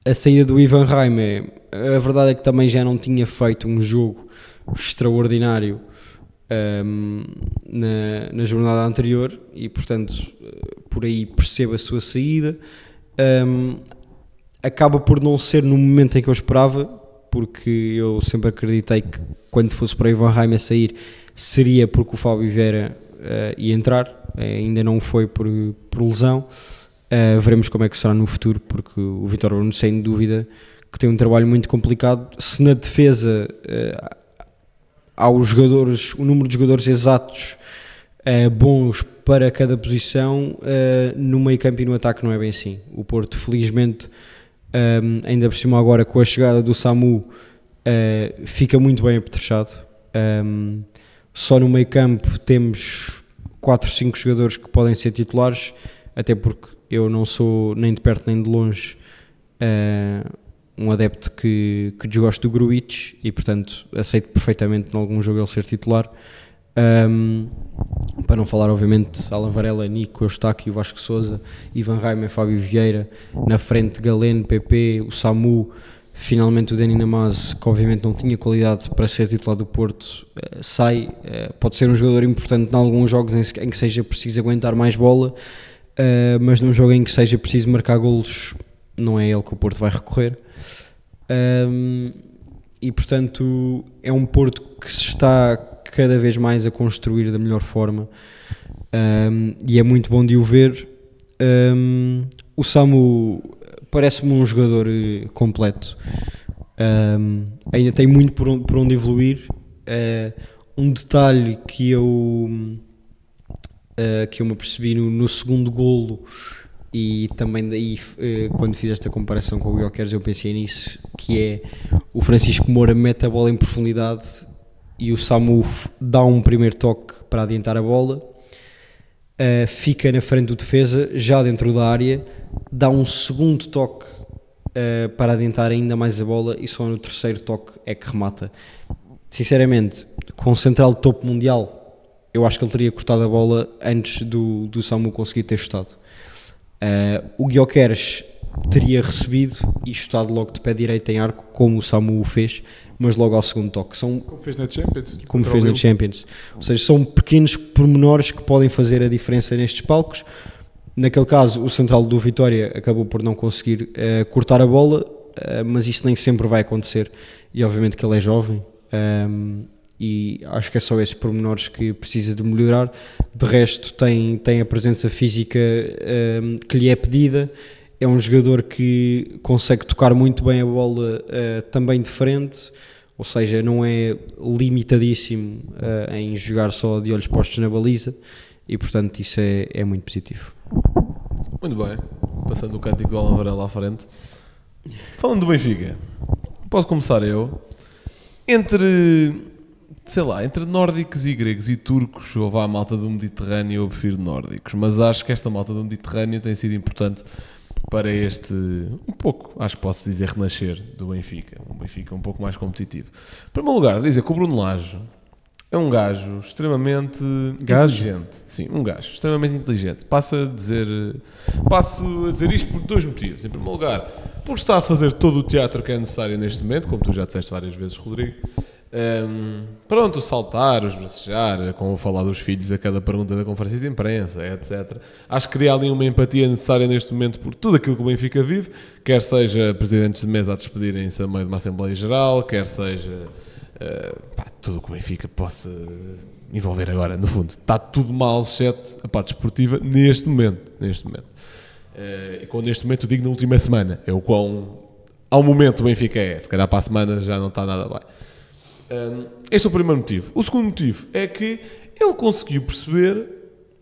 A saída do Ivan Raim, a verdade é que também já não tinha feito um jogo extraordinário na jornada anterior e, portanto, por aí percebo a sua saída. Acaba por não ser no momento em que eu esperava, porque eu sempre acreditei que quando fosse para Ivan Raim a sair seria porque o Fábio Vieira ia entrar, ainda não foi por lesão. Veremos como é que será no futuro, porque o Vítor Bruno, sem dúvida, que tem um trabalho muito complicado. Se na defesa há os jogadores, o número de jogadores exatos bons para cada posição, no meio campo e no ataque não é bem assim. O Porto, felizmente, ainda por cima agora com a chegada do Samu, fica muito bem apetrechado. Só no meio campo temos 4 ou 5 jogadores que podem ser titulares, até porque eu não sou nem de perto nem de longe um adepto que desgosto do Gruitch e, portanto, aceito perfeitamente em algum jogo ele ser titular. Para não falar, obviamente, Alan Varela, Nico, Eustáquio, Vasco Sousa, Ivan Raim, Fábio Vieira, na frente Galeno, PP, o Samu, finalmente o Dani Namazo, que obviamente não tinha qualidade para ser titular do Porto, sai, pode ser um jogador importante em alguns jogos em que seja preciso aguentar mais bola, mas num jogo em que seja preciso marcar golos, não é ele que o Porto vai recorrer. E portanto é um Porto que se está cada vez mais a construir da melhor forma, e é muito bom de o ver. O Samu parece-me um jogador completo, ainda tem muito por onde evoluir. Um detalhe que eu me apercebi no segundo golo, e também daí quando fiz esta comparação com o Gyökeres eu pensei nisso, que é o Francisco Moura mete a bola em profundidade e o Samu dá um primeiro toque para adiantar a bola, fica na frente do defesa, já dentro da área, dá um segundo toque para adiantar ainda mais a bola e só no terceiro toque é que remata. Sinceramente, com o central de topo mundial, eu acho que ele teria cortado a bola antes do Samu conseguir ter chutado. O Gyökeres teria recebido e chutado logo de pé direito em arco, como o Samu o fez, mas logo ao segundo toque. Como fez na Champions. Como fez na Champions. Ou seja, são pequenos pormenores que podem fazer a diferença nestes palcos. Naquele caso, o central do Vitória acabou por não conseguir cortar a bola, mas isso nem sempre vai acontecer. E obviamente que ele é jovem, e acho que é só esses pormenores que precisa de melhorar. De resto, tem a presença física que lhe é pedida. É um jogador que consegue tocar muito bem a bola também de frente, ou seja, não é limitadíssimo em jogar só de olhos postos na baliza, e portanto isso é muito positivo. Muito bem, passando o cântico do Alan Varela à frente. Falando do Benfica, posso começar eu. Entre nórdicos e gregos e turcos, ou vá a malta do Mediterrâneo, eu prefiro nórdicos, mas acho que esta malta do Mediterrâneo tem sido importante para este, um pouco, acho que posso dizer, renascer do Benfica. Um Benfica um pouco mais competitivo. Em primeiro lugar, dizer que o Bruno Lage é um gajo extremamente inteligente. Sim, um gajo extremamente inteligente. Passo a dizer isto por 2 motivos. Em primeiro lugar, porque está a fazer todo o teatro que é necessário neste momento, como tu já disseste várias vezes, Rodrigo. Pronto, o saltar, os bracejar, como vou falar dos filhos a cada pergunta da conferência de imprensa, etc. Acho que cria ali uma empatia necessária neste momento por tudo aquilo que o Benfica vive, quer seja presidentes de mesa a despedirem-se a meio de uma Assembleia Geral, quer seja tudo o que o Benfica possa envolver agora, no fundo. Está tudo mal, exceto a parte esportiva, neste momento. E quando neste momento eu digo na última semana, é o quão, ao momento o Benfica é, se calhar para a semana já não está nada bem. Este é o primeiro motivo. O segundo motivo é que ele conseguiu perceber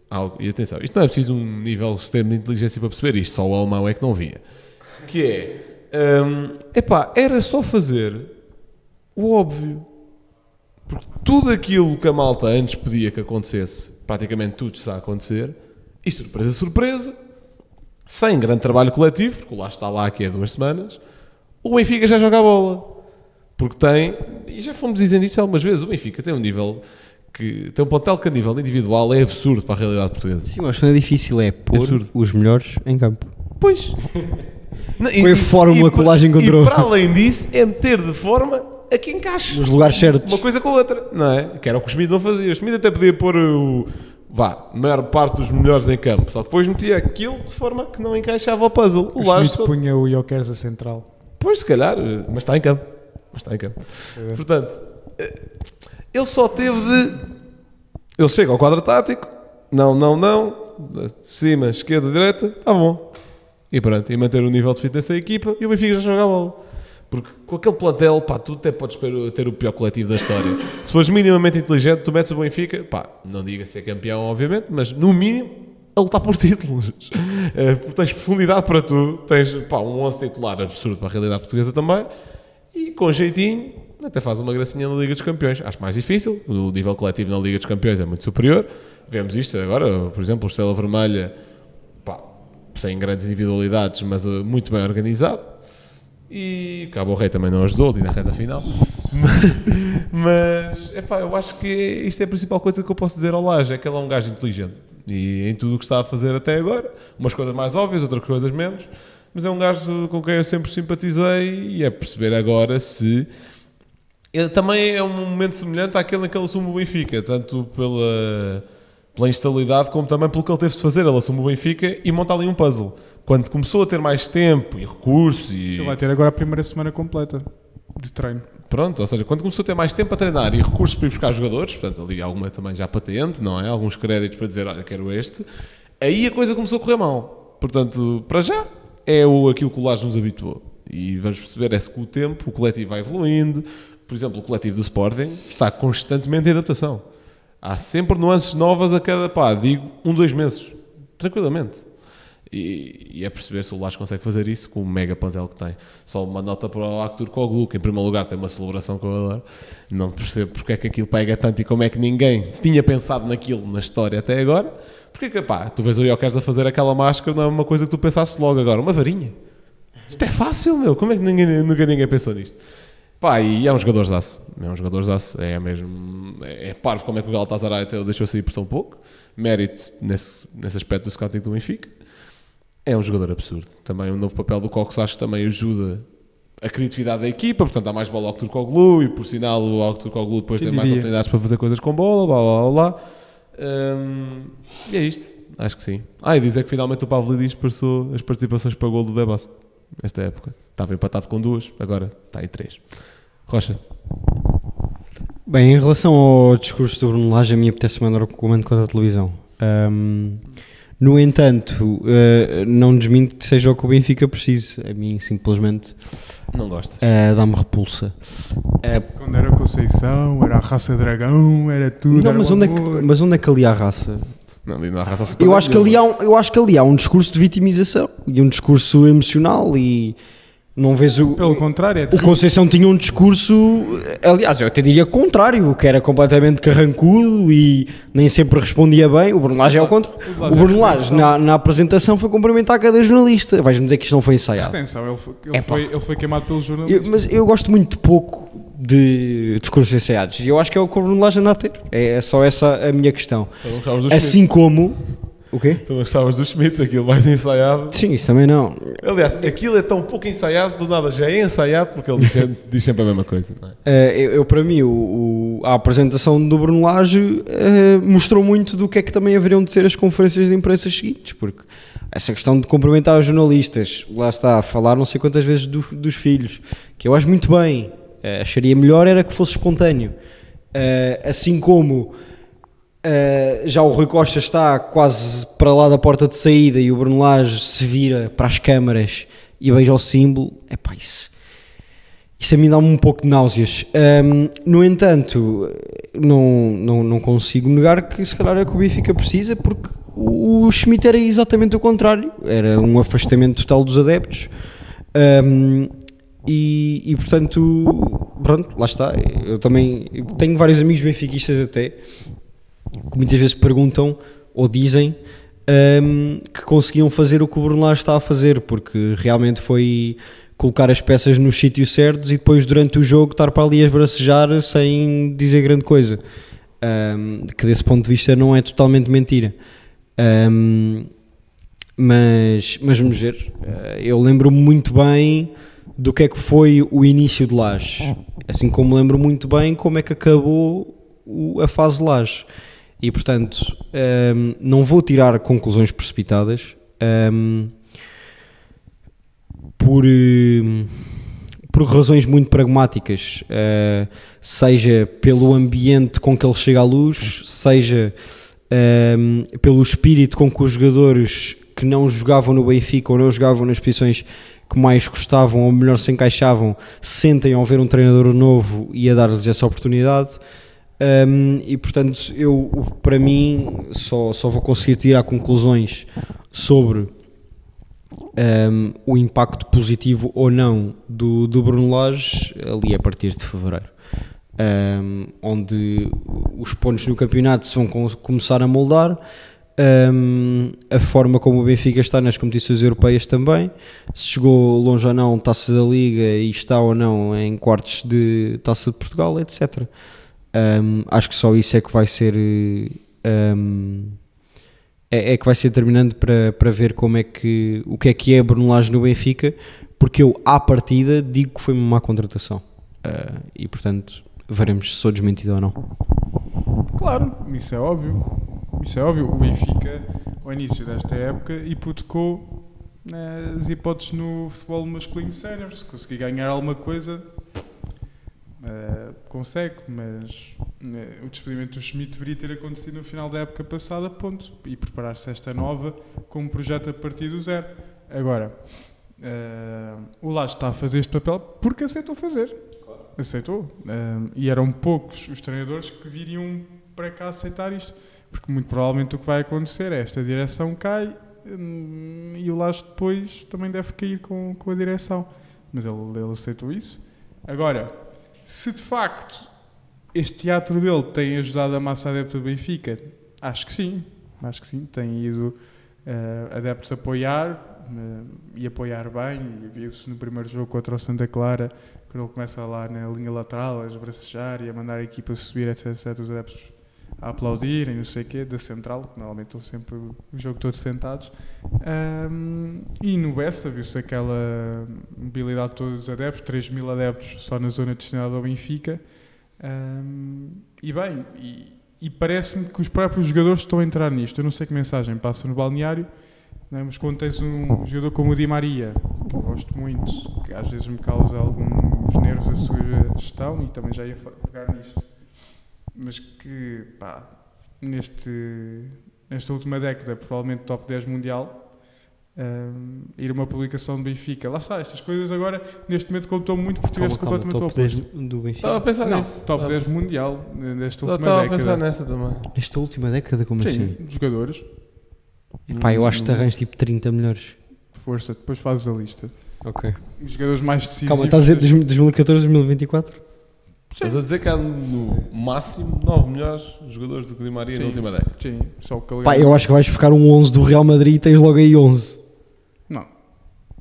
algo, e atenção, isto não é preciso um nível extremo de inteligência para perceber isto, só o alemão é que não via, que é, era só fazer o óbvio. Porque tudo aquilo que a malta antes pedia que acontecesse, praticamente tudo está a acontecer, e surpresa, sem grande trabalho coletivo, porque o Lage está lá aqui há 2 semanas, o Benfica já joga a bola. Porque tem, e já fomos dizendo isto algumas vezes, o Benfica tem um nível, tem um plantel que a nível individual é absurdo para a realidade portuguesa. Sim, mas não é difícil, é pôr os melhores em campo. Pois. Foi a fórmula que o Lage encontrou. E para além disso, é meter de forma a que encaixe. Nos lugares certos. Uma coisa com a outra, não é? Que era o que o Schmidt não fazia. O Schmidt até podia pôr a maior parte dos melhores em campo, só que depois metia aquilo de forma que não encaixava o puzzle. O Schmidt punha o Jokers a central. Pois, se calhar, mas está em campo. Portanto, ele só teve de... Ele chega ao quadro tático, não, cima, esquerda, direita, está bom. E pronto, e manter o nível de fitness da equipa e o Benfica já joga a bola. Porque com aquele plantel, tu até podes ter o pior coletivo da história. Se fores minimamente inteligente, tu metes o Benfica, não diga ser campeão, obviamente, mas no mínimo a lutar por títulos. Porque tens profundidade para tudo, tens um 11 titular absurdo para a realidade portuguesa também, e com jeitinho até faz uma gracinha na Liga dos Campeões. Acho mais difícil, o nível coletivo na Liga dos Campeões é muito superior. Vemos isto agora, por exemplo, o Estrela Vermelha, sem grandes individualidades, mas muito bem organizado. E Cabo Rei também não ajudou ali na reta final. Mas eu acho que isto é a principal coisa que eu posso dizer ao Lage, é que ele é um gajo inteligente. E em tudo o que está a fazer até agora, umas coisas mais óbvias, outras coisas menos, mas é um gajo com quem eu sempre simpatizei e é perceber agora se... Ele também é um momento semelhante àquele em que ele assume o Benfica, tanto pela instabilidade como também pelo que ele teve de fazer. Ele assume o Benfica e monta ali um puzzle. Quando começou a ter mais tempo e recursos Ele vai ter agora a primeira semana completa de treino. Pronto, ou seja, quando começou a ter mais tempo a treinar e recursos para ir buscar jogadores, portanto ali alguma também já patente, não é? Alguns créditos para dizer, olha, quero este, aí a coisa começou a correr mal. Portanto, para já, é aquilo que o Lage nos habituou. E vamos perceber se com o tempo o coletivo vai evoluindo. Por exemplo, o coletivo do Sporting está constantemente em adaptação. Há sempre nuances novas a cada, 2 meses. Tranquilamente. E é perceber se o Lage consegue fazer isso com o mega plantel que tem. Só uma nota para o Aktürkoğlu, que em primeiro lugar tem uma celebração com ele. Não percebo porque é que aquilo pega tanto e como é que ninguém se tinha pensado naquilo na história até agora. Porque que, tu vês o Jokers a fazer aquela máscara, não é uma coisa que tu pensasse logo agora. Uma varinha. Isto é fácil, meu. Como é que nunca ninguém pensou nisto? E é um jogador-zaço. É mesmo... É parvo como é que o Galatasaray até o deixou sair por tão pouco. Mérito nesse aspecto do scouting do Benfica. É um jogador absurdo. Também o novo papel do Cox acho que também ajuda a criatividade da equipa. Portanto, há mais bola ao Aktürkoğlu e por sinal o Aktürkoğlu depois tem mais oportunidades para fazer coisas com bola. Blá. E é isto. Acho que sim. E dizer que finalmente o Pavlidis passou as participações para o gol do Debast esta época. Estava empatado com 2, agora está em 3. Rocha. Bem, em relação ao discurso do Bruno Lage, a mim apetece mandar o comando contra a televisão. No entanto, não desminto que seja o que o Benfica precise. A mim, simplesmente, não gosto. Dá-me repulsa. Quando era Conceição, era a raça dragão, era tudo. Não, era mas onde é que ali há raça? Não, ali não há raça. Eu acho que ali há um discurso de vitimização e um discurso emocional e não vês o... Pelo contrário, o Conceição tinha um discurso, aliás, eu até diria contrário, que era completamente carrancudo e nem sempre respondia bem. O Bruno Lage é ao contrário. O Bruno Lage na apresentação foi cumprimentar cada jornalista. Vais-me dizer que isto não foi ensaiado. Atenção, ele foi queimado pelos jornalistas. Mas eu gosto muito pouco de discursos ensaiados e eu acho que é o que o Bruno Lage anda a ter. É só essa a minha questão. Assim como... O quê? Tu não gostavas do Schmidt, aquilo mais ensaiado. Sim, isso também não. Aliás, aquilo é tão pouco ensaiado, do nada já é ensaiado, porque ele diz sempre a mesma coisa. Não é? Para mim, a apresentação do Bruno Lage mostrou muito do que é que também haveriam de ser as conferências de imprensa seguintes, porque essa questão de cumprimentar os jornalistas, lá está, falar não sei quantas vezes dos filhos, que eu acho muito bem, acharia melhor era que fosse espontâneo. Assim como já o Rui Costa está quase para lá da porta de saída e o Bruno Lage se vira para as câmaras e beija o símbolo, epá, isso a mim dá-me um pouco de náuseas. No entanto, não consigo negar que se calhar é que o Benfica precisa, porque o Schmidt era exatamente o contrário, era um afastamento total dos adeptos. E portanto, pronto, lá está. Eu também tenho vários amigos benfiquistas até, que muitas vezes perguntam ou dizem que conseguiam fazer o que o Bruno Lage está a fazer, porque realmente foi colocar as peças nos sítios certos e depois durante o jogo estar para ali a esbracejar sem dizer grande coisa, que desse ponto de vista não é totalmente mentira. Mas vamos ver, eu lembro-me muito bem do que é que foi o início de Lage, assim como lembro muito bem como é que acabou a fase de Lage, e portanto não vou tirar conclusões precipitadas por razões muito pragmáticas, seja pelo ambiente com que ele chega à luz, seja pelo espírito com que os jogadores que não jogavam no Benfica ou não jogavam nas posições que mais gostavam ou melhor se encaixavam sentem ao ver um treinador novo e a dar-lhes essa oportunidade. E portanto para mim só vou conseguir tirar conclusões sobre o impacto positivo ou não do Bruno Lage ali a partir de fevereiro, onde os pontos no campeonato se vão começar a moldar, a forma como o Benfica está nas competições europeias também, se chegou longe ou não Taça da Liga e está ou não em quartos de Taça de Portugal, etc. Acho que só isso é que vai ser que vai ser determinante para ver o que é Bruno Lage no Benfica, porque eu à partida digo que foi uma má contratação, e portanto veremos se sou desmentido ou não. Claro, isso é óbvio. O Benfica, ao início desta época, hipotecou as hipóteses no futebol masculino sénior. Se conseguir ganhar alguma coisa, consegue, mas o despedimento do Schmidt deveria ter acontecido no final da época passada, ponto, e preparar-se esta nova com um projeto a partir do zero. Agora, o Lage está a fazer este papel porque aceitou fazer. Aceitou. E eram poucos os treinadores que viriam para cá aceitar isto, porque muito provavelmente o que vai acontecer é esta direção cai e o Lage depois também deve cair com a direção, mas ele aceitou isso. Agora, se de facto este teatro dele tem ajudado a massa adepta do Benfica, acho que sim, tem ido adeptos a apoiar e apoiar bem, e viu-se no primeiro jogo contra o Santa Clara, quando ele começa lá na linha lateral a esbracejar e a mandar a equipa subir, etc, os adeptos a aplaudirem, não sei o quê, da central, que normalmente estão sempre o jogo todo sentados, e no Bessa viu-se aquela mobilidade de todos os adeptos, 3.000 adeptos só na zona destinada ao Benfica, e parece-me que os próprios jogadores estão a entrar nisto. Eu não sei que mensagem passa no balneário, né, mas quando tens um jogador como o Di Maria, que eu gosto muito, que às vezes me causa alguns nervos a sua gestão, e também já ia pegar nisto, mas que, nesta última década, provavelmente top 10 mundial, ir a uma publicação de Benfica. Lá está, estas coisas agora, neste momento, contam muito porque tiveste completamente top 10 do Benfica. Estava a pensar nisso. Top 10 mundial, nesta última década. Estava a pensar nessa também. Nesta última década, como Sim, assim? jogadores. Eu acho que te arranjas tipo 30 melhores. Força, depois fazes a lista. Ok. Os jogadores mais decisivos. Calma, estás a dizer 2014, 2024? Estás a dizer que há no máximo 9 melhores jogadores do que o Di Maria na última década. Sim, só o que Eu acho que vais buscar um 11 do Real Madrid e tens logo aí 11.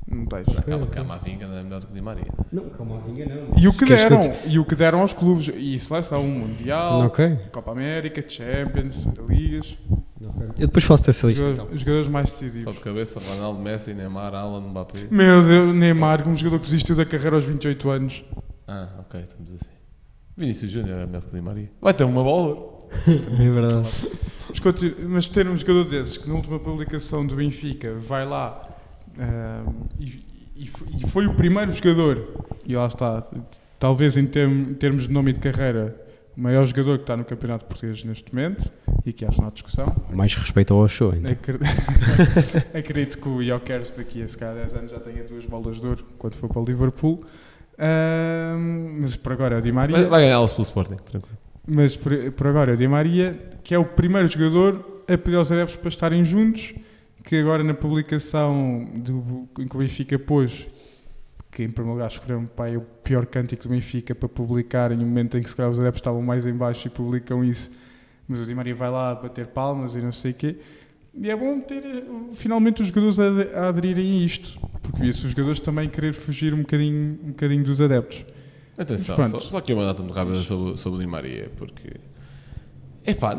Não tens. Camavinga não é melhor do que o Di Maria. Não, Camavinga não. E o que deram aos clubes, e seleção mundial, Copa América, Champions, Ligas. Eu depois faço essa lista. Os jogadores mais decisivos. Só de cabeça, Ronaldo, Messi, Neymar, Alan, Mbappé. Meu Deus, Neymar, um jogador que desistiu da carreira aos 28 anos. Ok, estamos assim. Vinícius Júnior era melhor do que o Di Maria. Vai ter uma bola. É verdade. Mas ter um jogador desses que na última publicação do Benfica vai lá e foi o primeiro jogador, e lá está, talvez em termos de nome e de carreira, o maior jogador que está no campeonato português neste momento, e que acho na discussão. Mais respeito ao show, então. Acredito que o Jokers daqui a se calhar 10 anos já tenha 2 bolas de ouro quando for para o Liverpool. Mas por agora é o Di Maria. Vai ganhá-los pelo Sporting, tranquilo. Mas por agora é o Di Maria, que é o primeiro jogador a pedir aos adeptos para estarem juntos, que agora na publicação em que o Benfica pôs, que em primeiro lugar escolheram o pior cântico do Benfica para publicar em um momento em que se calhar os adeptos estavam mais em baixo e publicam isso, mas o Di Maria vai lá bater palmas e não sei o quê. E é bom ter finalmente os jogadores a aderirem a isto, porque via-se os jogadores também querer fugir um bocadinho dos adeptos. Atenção, só que eu mandar-te muito rápido sobre o Di Maria, porque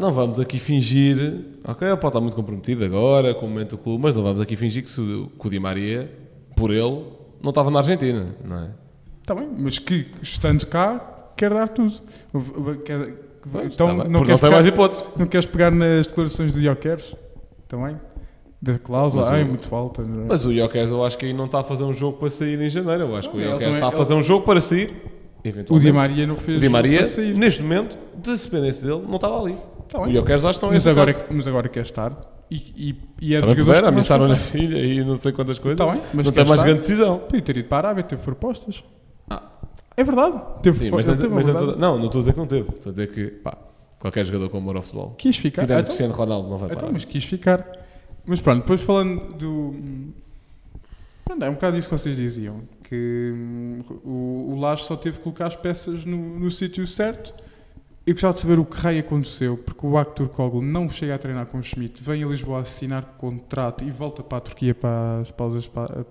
não vamos aqui fingir, ok, ele pode estar muito comprometido agora com o momento do clube, mas não vamos aqui fingir que o Di Maria, por ele, não estava na Argentina, não é? Está bem, mas que estando cá quer dar tudo. Então, não tem mais hipótese. Não queres pegar nas declarações de Jokers também? Da cláusula, é muito alta. Não é? Mas o Jokers eu acho que aí não está a fazer um jogo para sair em janeiro, eu acho que o Jokers está a fazer um jogo para sair. O Di Maria não fez. O Di Maria, neste momento, de dependência dele, não estava ali. Tá o Jokers acho que estão mas agora quer estar. E é dos jogadores. Ameaçaram-lhe a filha e não sei quantas coisas. Tá bem, mas não tem mais grande decisão. Podia ter ido para a Arábia, teve propostas. É verdade. Teve não estou a dizer que não teve. Estou a dizer que qualquer jogador com amor ao futebol. Quis ficar. Tirando Cristiano Ronaldo, não vai parar. Mas quis ficar. Mas pronto, depois falando do. É um bocado isso que vocês diziam, que o Lage só teve que colocar as peças no sítio certo. Eu gostava de saber o que raio aconteceu, porque o Aktürk Koglu não chega a treinar com o Schmidt, vem a Lisboa assinar contrato e volta para a Turquia para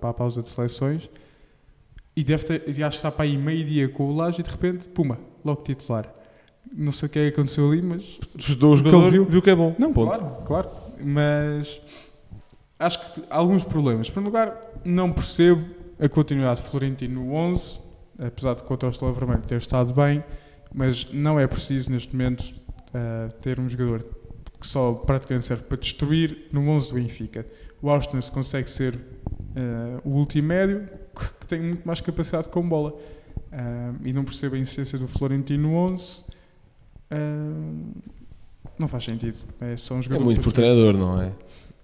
a pausa de seleções, e acho que está para aí meio-dia com o Lage e de repente, puma, logo titular. Não sei o que é que aconteceu ali, mas... O jogador viu que é bom. Não, claro, mas... Acho que há alguns problemas. Em primeiro lugar, não percebo a continuidade de Florentino no 11, apesar de contra o Estrela Vermelha ter estado bem, mas não é preciso neste momento ter um jogador que só praticamente serve para destruir no 11 do Benfica. O Austin consegue ser o último médio, que tem muito mais capacidade com bola. E não percebo a insistência do Florentino no 11. Não faz sentido. É só um jogador. É muito por treinador, não é?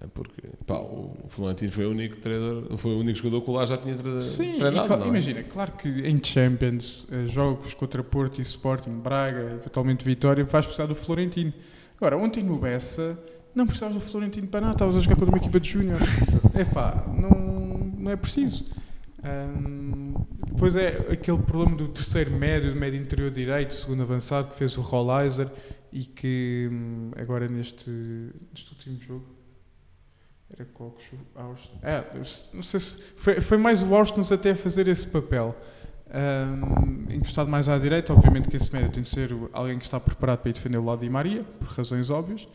É porque o Florentino foi o único treinador, foi o único jogador que o Lage já tinha treinado. Não é? Imagina, claro que em Champions, jogos contra Porto e Sporting, Braga, eventualmente Vitória, vais precisar do Florentino. Agora, ontem no Bessa, não precisavas do Florentino para nada, estavas a jogar contra uma equipa de júnior. Não é preciso. Depois é aquele problema do terceiro médio, do médio interior direito, segundo avançado, que fez o Rollizer e que agora neste último jogo era Coxo, Austin. Não sei se foi mais o Austin até a fazer esse papel. Encostado mais à direita, obviamente que esse médio tem de ser alguém que está preparado para ir defender o lado de Di Maria, por razões óbvias.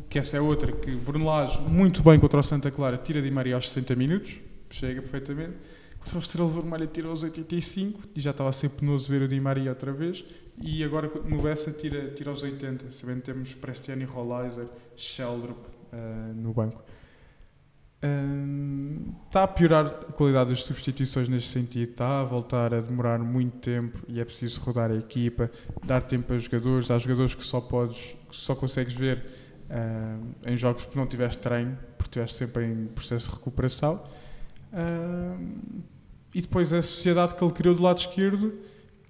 Que essa é outra, que Bruno Lage, muito bem contra o Santa Clara, tira Di Maria aos 60 minutos, chega perfeitamente. Contra o Estrela Vermelha tira aos 85, e já estava a ser penoso ver o Di Maria outra vez. E agora no Bessa tira aos 80, sabendo que temos Prestiani, Rollizer, Sheldrup no banco. Está a piorar a qualidade das substituições neste sentido, está a voltar a demorar muito tempo e é preciso rodar a equipa, dar tempo a jogadores. Há jogadores que só consegues ver em jogos que não tiveste treino, porque estiveste sempre em processo de recuperação. E depois a sociedade que ele criou do lado esquerdo,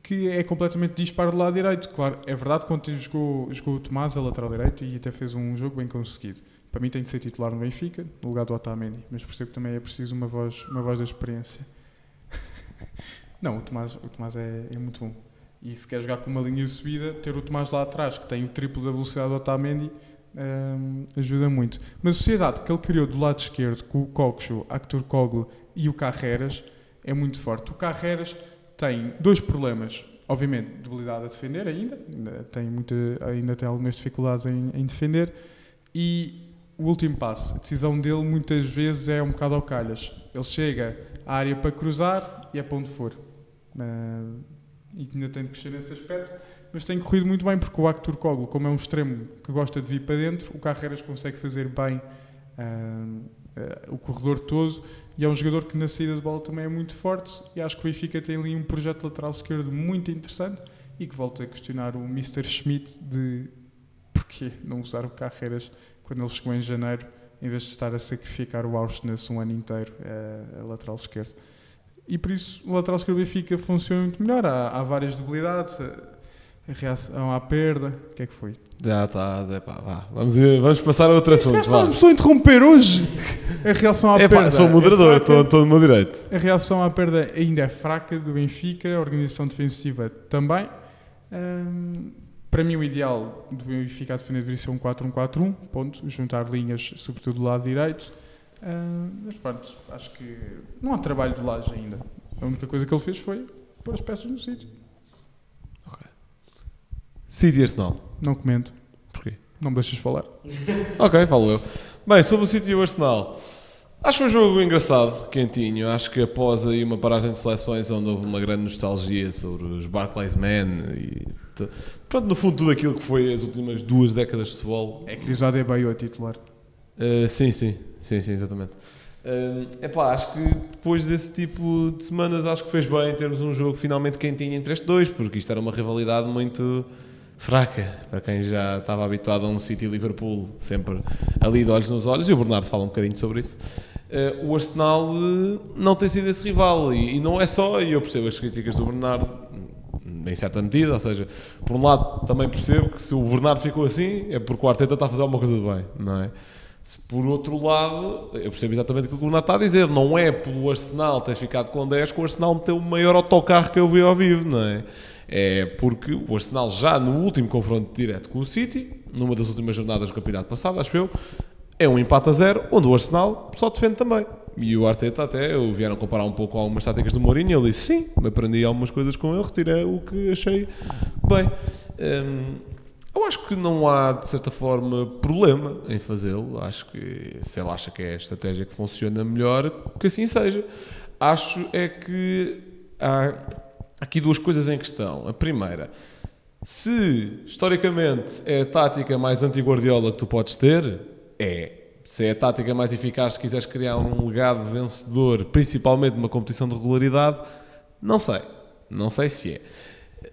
que é completamente disparo do lado direito. Claro, é verdade que ontem jogou o Tomás a lateral direito e até fez um jogo bem conseguido. Para mim tem de ser titular no Benfica, no lugar do Otamendi, mas percebo que também é preciso uma voz da experiência. Não, o Tomás é muito bom. E se quer jogar com uma linha de subida, ter o Tomás lá atrás, que tem o triplo da velocidade do Otamendi, ajuda muito. Mas a sociedade que ele criou do lado esquerdo, com o Coxo, Aktürk Koglu e o Carreras, é muito forte. O Carreras tem dois problemas. Obviamente, debilidade a defender ainda tem algumas dificuldades em defender. E o último passo, a decisão dele muitas vezes é um bocado ao calhas. Ele chega à área para cruzar e é para onde for. E ainda tem de crescer nesse aspecto, mas tem corrido muito bem, porque o Aktürk Koglu, como é um extremo que gosta de vir para dentro, o Carreras consegue fazer bem o corredor todo, e é um jogador que na saída de bola também é muito forte, e acho que o Benfica tem ali um projeto lateral esquerdo muito interessante, e que volta a questionar o Mr. Schmidt de porquê não usar o Carreiras quando ele chegou em janeiro, em vez de estar a sacrificar o Aursnes um ano inteiro, a lateral esquerdo. E por isso o lateral esquerdo do Benfica funciona muito melhor. Há várias debilidades, a reação à perda. O que é que foi? Já está, Zé, pá, vá. Vamos passar a outro assunto. Está-me só a interromper hoje. A reação à perda. Sou moderador, estou no meu direito. A reação à perda ainda é fraca do Benfica, a organização defensiva também. Para mim, o ideal do Benfica a defender deveria ser um 4-1-4-1, ponto, juntar linhas, sobretudo do lado direito. Mas pronto, acho que não há trabalho de Lage ainda. A única coisa que ele fez foi pôr as peças no sítio. Ok. City e Arsenal. Não comento. Porquê? Não me deixas falar. Ok, falo eu. Bem, sobre o City e o Arsenal. Acho que foi um jogo engraçado, quentinho. Acho que após aí uma paragem de seleções onde houve uma grande nostalgia sobre os Barclays Men e pronto, no fundo tudo aquilo que foi as últimas 2 décadas de futebol. É que o Adebayo a titular. Sim, exatamente. Acho que depois desse tipo de semanas acho que fez bem termos um jogo finalmente quentinho entre estes dois, porque isto era uma rivalidade muito fraca, para quem já estava habituado a um City-Liverpool sempre ali de olhos nos olhos, e o Bernardo fala um bocadinho sobre isso. O Arsenal não tem sido esse rival, e não é só, e eu percebo as críticas do Bernardo em certa medida, ou seja, por um lado também percebo que se o Bernardo ficou assim é porque o Arteta está a fazer alguma coisa de bem, não é? Se por outro lado, eu percebo exatamente aquilo que o Bernardo está a dizer, não é pelo Arsenal ter ficado com 10 que o Arsenal meteu o maior autocarro que eu vi ao vivo, não é? É porque o Arsenal já no último confronto direto com o City, numa das últimas jornadas do campeonato passado, acho eu, é um empate a 0, onde o Arsenal só defende também. E o Arteta até vieram comparar um pouco com algumas táticas do Mourinho, e ele disse, sim, aprendi algumas coisas com ele, retirei o que achei bem. Eu acho que não há, de certa forma, problema em fazê-lo. Acho que se ele acha que é a estratégia que funciona melhor, que assim seja. Acho é que há aqui 2 coisas em questão. A primeira, se historicamente é a tática mais anti-Guardiola que tu podes ter, se é a tática mais eficaz se quiseres criar um legado vencedor, principalmente numa competição de regularidade, não sei se é.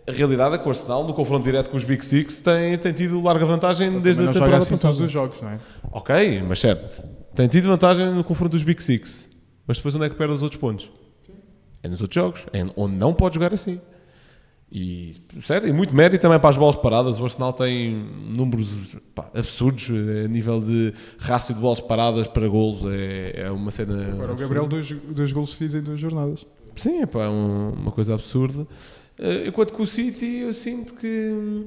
A realidade é que o Arsenal, no confronto direto com os Big Six, tem tido larga vantagem desde a temporada assim passada. todos os jogos, não é? Ok, mas certo, tem tido vantagem no confronto dos Big Six, mas depois onde é que perde os outros pontos? É nos outros jogos, onde não pode jogar assim. E, sério, e muito mérito também para as bolas paradas. O Arsenal tem números absurdos a nível de rácio de bolas paradas para golos. É uma cena. Agora o Gabriel, 2 golos seguidos em 2 jornadas. Sim, é uma coisa absurda. Enquanto que o City, eu sinto que.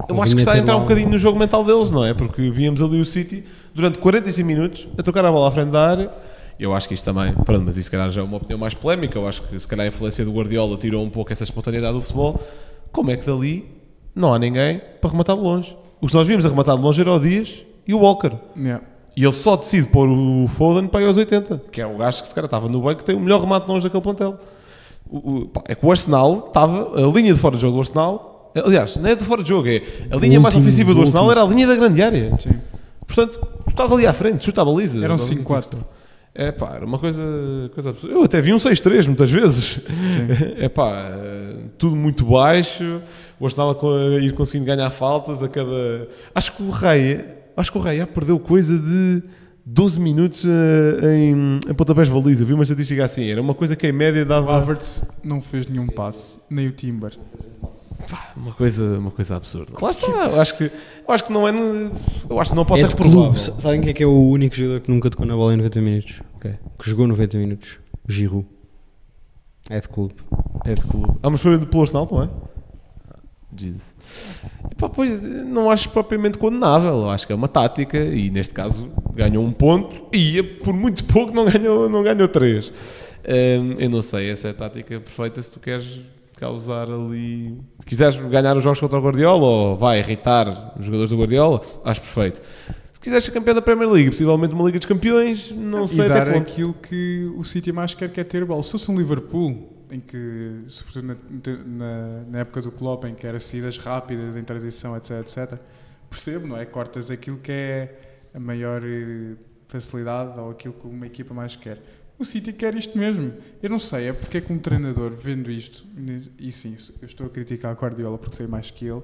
Eu acho que está a entrar um bocadinho no jogo mental deles, não é? Porque víamos ali o City durante 45 minutos a tocar a bola à frente da área. Eu acho que isto também, pronto, mas isso se calhar já é uma opinião mais polémica. Eu acho que se calhar a influência do Guardiola tirou um pouco essa espontaneidade do futebol. Como é que dali não há ninguém para rematar de longe? Os que nós vimos a rematar de longe era o Dias e o Walker. Yeah. E ele só decide pôr o Foden para ir aos 80, que é o gajo que se calhar estava no banco que tem o melhor remate de longe daquele plantel. É que o Arsenal estava, a linha de fora de jogo do Arsenal, aliás, não é de fora de jogo, é a linha mais ofensiva do Arsenal era a linha da grande área. Sim. Portanto, tu estás ali à frente, chuta a baliza. Era um 5-4. Era uma coisa absurda. Eu até vi um 6-3 muitas vezes. Tudo muito baixo. O Arsenal a ir conseguindo ganhar faltas a cada. Acho que o Raya perdeu coisa de 12 minutos em pontapés de baliza. Vi uma estatística assim. Era uma coisa que em média dava. O Havertz não fez nenhum passe, nem o Timber. Uma coisa absurda. Lá está. Eu acho que não é. Eu acho que não pode ser de reprovável. clube. Sabem quem é que é o único jogador que nunca tocou na bola em 90 minutos? Okay. Que jogou 90 minutos? O Giroud. É de clube. Mas foi pelo Arsenal também? Jesus. Pois não acho propriamente condenável. Eu acho que é uma tática e neste caso ganhou 1 ponto e por muito pouco não ganhou 3. Eu não sei, essa é a tática perfeita se tu queres causar ali. Se quiseres ganhar os jogos contra o Guardiola ou vai irritar os jogadores do Guardiola, acho perfeito. Se quiseres ser campeão da Premier League, possivelmente uma Liga dos Campeões, não sei até até dar ponto. aquilo que o City mais quer, que é ter bola. Se fosse um Liverpool, em que, sobretudo na época do Klopp, em que era saídas rápidas, em transição, etc, percebo, não é? Cortas aquilo que é a maior facilidade ou aquilo que uma equipa mais quer. O City quer isto mesmo. Eu não sei, é porque é que um treinador, vendo isto, e sim, eu estou a criticar a Guardiola porque sei mais que ele,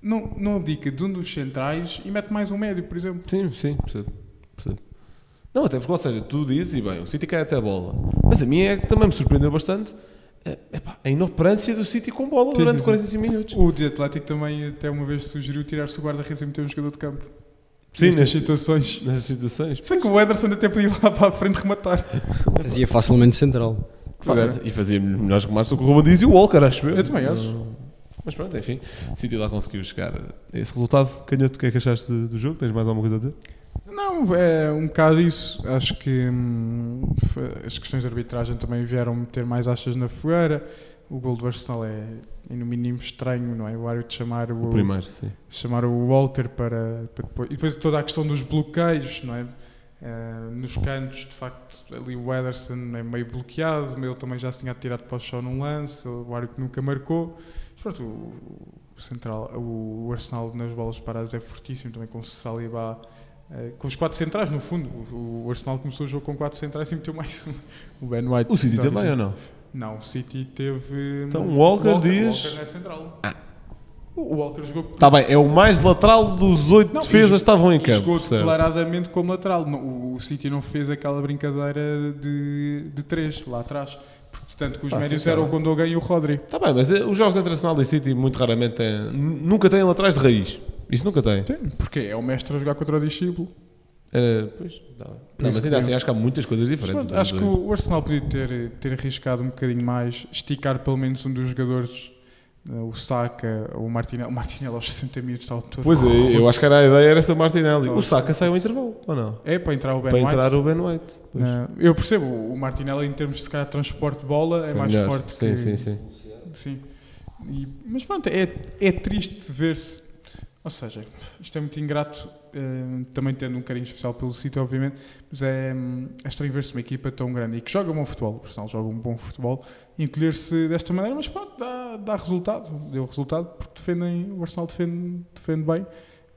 não abdica de um dos centrais e mete mais um médio, por exemplo. Sim, percebo. Não, até porque, ou seja, tu dizes, e bem, o City quer até a bola. Mas a mim é que também me surpreendeu bastante a inoperância do City com bola durante 45 minutos. O de Atlético também até uma vez sugeriu tirar-se o guarda-redes e meter um jogador de campo. Sim, nestas situações. Nessas situações. Se bem que o Ederson até podia ir lá para a frente rematar. Fazia facilmente central. E fazia melhores remates do que o Ruben Dias e o Walker, acho eu. Eu também acho. Mas pronto, enfim, o City lá conseguiu chegar a esse resultado. Canhoto, o que é que achaste do jogo? Tens mais alguma coisa a dizer? Não, é um bocado isso. Acho que as questões de arbitragem também vieram meter mais achas na fogueira. O gol do Arsenal é no mínimo estranho, não é? O árbitro chamar o primeiro, sim. Chamar o Walker para depois. E depois toda a questão dos bloqueios, não é? Nos cantos, de facto, ali o Ederson é meio bloqueado, ele também já se tinha tirado para o chão num lance, o árbitro nunca marcou. Mas pronto, o Arsenal nas bolas paradas é fortíssimo, também com o Saliba. Com os 4 centrais, no fundo, o Arsenal começou o jogo com 4 centrais e meteu mais o Ben White. O City também ou não? Não, o City teve... Então o Walker diz... O Walker não é central. O Walker jogou... Está bem, é o mais lateral dos 8 defesas que estavam em campo. Jogou declaradamente como lateral. O City não fez aquela brincadeira de 3 lá atrás. Portanto, que os médios eram o Gundogan e o Rodri. Está bem, mas os jogos entre Arsenal e City muito raramente nunca têm laterais de raiz. Isso nunca tem. Sim, porque é o mestre a jogar contra o discípulo. Pois, não, mas ainda assim acho que há muitas coisas diferentes. Mas, acho que o Arsenal podia ter arriscado um bocadinho mais, esticar pelo menos um dos jogadores, o Saka, o Martinelli aos 60 minutos estava todo. Pois é, eu acho que a ideia era essa Martinelli. O Saka saiu ao intervalo, ou não? É, para entrar o Ben White. Para entrar o Ben White. Eu percebo, o Martinelli em termos de se calhar, transporte de bola é mais melhor. forte sim, que... Sim. Mas pronto, é triste ver-se. Ou seja, isto é muito ingrato, também tendo um carinho especial pelo City, obviamente, mas é estranho ver-se uma equipa tão grande e que joga um bom futebol, o Arsenal joga um bom futebol, encolher-se desta maneira, mas pronto, dá resultado, deu resultado, porque o Arsenal defende bem,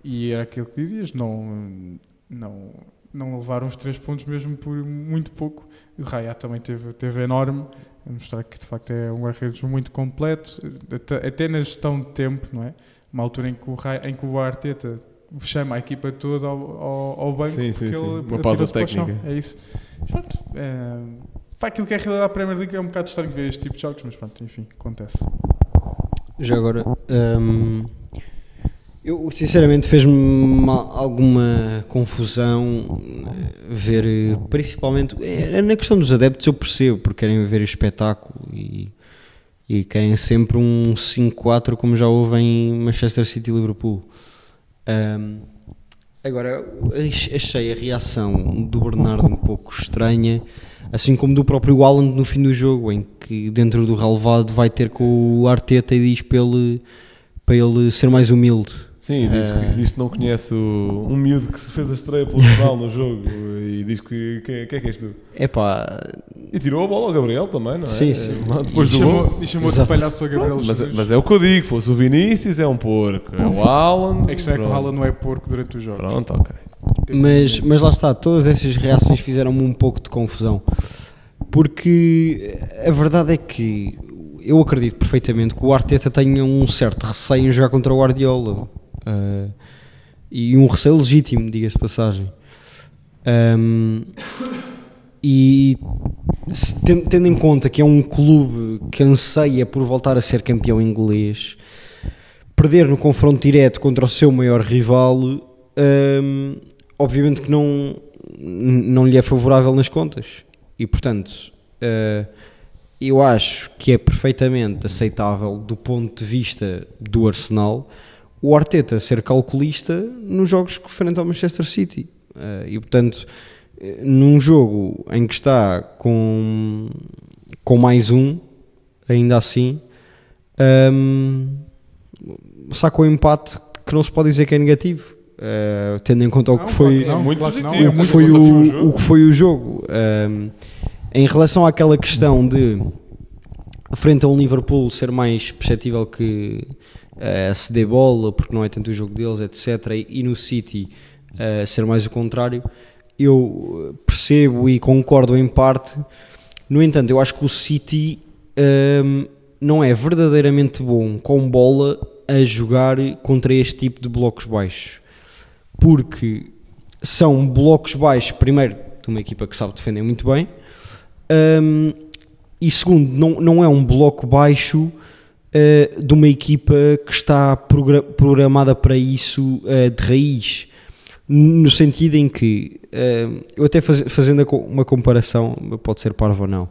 e era aquilo que dizias, não levaram os 3 pontos mesmo por muito pouco. O Raya também teve enorme, a mostrar que de facto é um guarda-redes muito completo, até na gestão de tempo, não é? Uma altura em que o Arteta chama a equipa toda ao banco, porque ele uma pausa técnica. É isso. Pronto, para aquilo que é a realidade da Premier League é um bocado estranho ver este tipo de jogos, mas pronto, enfim, acontece. Já agora, eu sinceramente fez-me alguma confusão ver, principalmente na questão dos adeptos, eu percebo, porque querem ver o espetáculo e querem sempre um 5-4 como já houve em Manchester City e Liverpool. Agora, achei a reação do Bernardo um pouco estranha, assim como do próprio Haaland no fim do jogo, em que dentro do relevado vai ter com o Arteta e diz para ele ser mais humilde. Sim, diz que não conhece um miúdo que se fez a estreia pelo rival no jogo e diz que é que és tu? E tirou a bola ao Gabriel também, não é? Sim. Depois do gol. E chamou de palhaço ao Gabriel. Mas é o que eu digo, fosse o Vinícius é um porco, é o Haaland... É que o Haaland não é porco durante o jogo. Pronto, ok. Mas lá está, todas essas reações fizeram-me um pouco de confusão, porque a verdade é que eu acredito perfeitamente que o Arteta tenha um certo receio em jogar contra o Guardiola. E um receio legítimo, diga-se de passagem, e tendo em conta que é um clube que anseia por voltar a ser campeão inglês, perder no confronto direto contra o seu maior rival, obviamente que não lhe é favorável nas contas, e portanto eu acho que é perfeitamente aceitável do ponto de vista do Arsenal o Arteta ser calculista nos jogos que frente ao Manchester City, e portanto num jogo em que está com mais um, ainda assim saca o empate que não se pode dizer que é negativo, tendo em conta o que foi o jogo. Em relação àquela questão de frente a um Liverpool ser mais perceptível que ceder bola porque não é tanto o jogo deles, etc., e no City ser mais o contrário, eu percebo e concordo em parte. No entanto, eu acho que o City não é verdadeiramente bom com bola a jogar contra este tipo de blocos baixos, porque são blocos baixos, primeiro, de uma equipa que sabe defender muito bem, e segundo, não é um bloco baixo de uma equipa que está programada para isso de raiz, no sentido em que, eu até fazendo uma comparação, pode ser parvo ou não,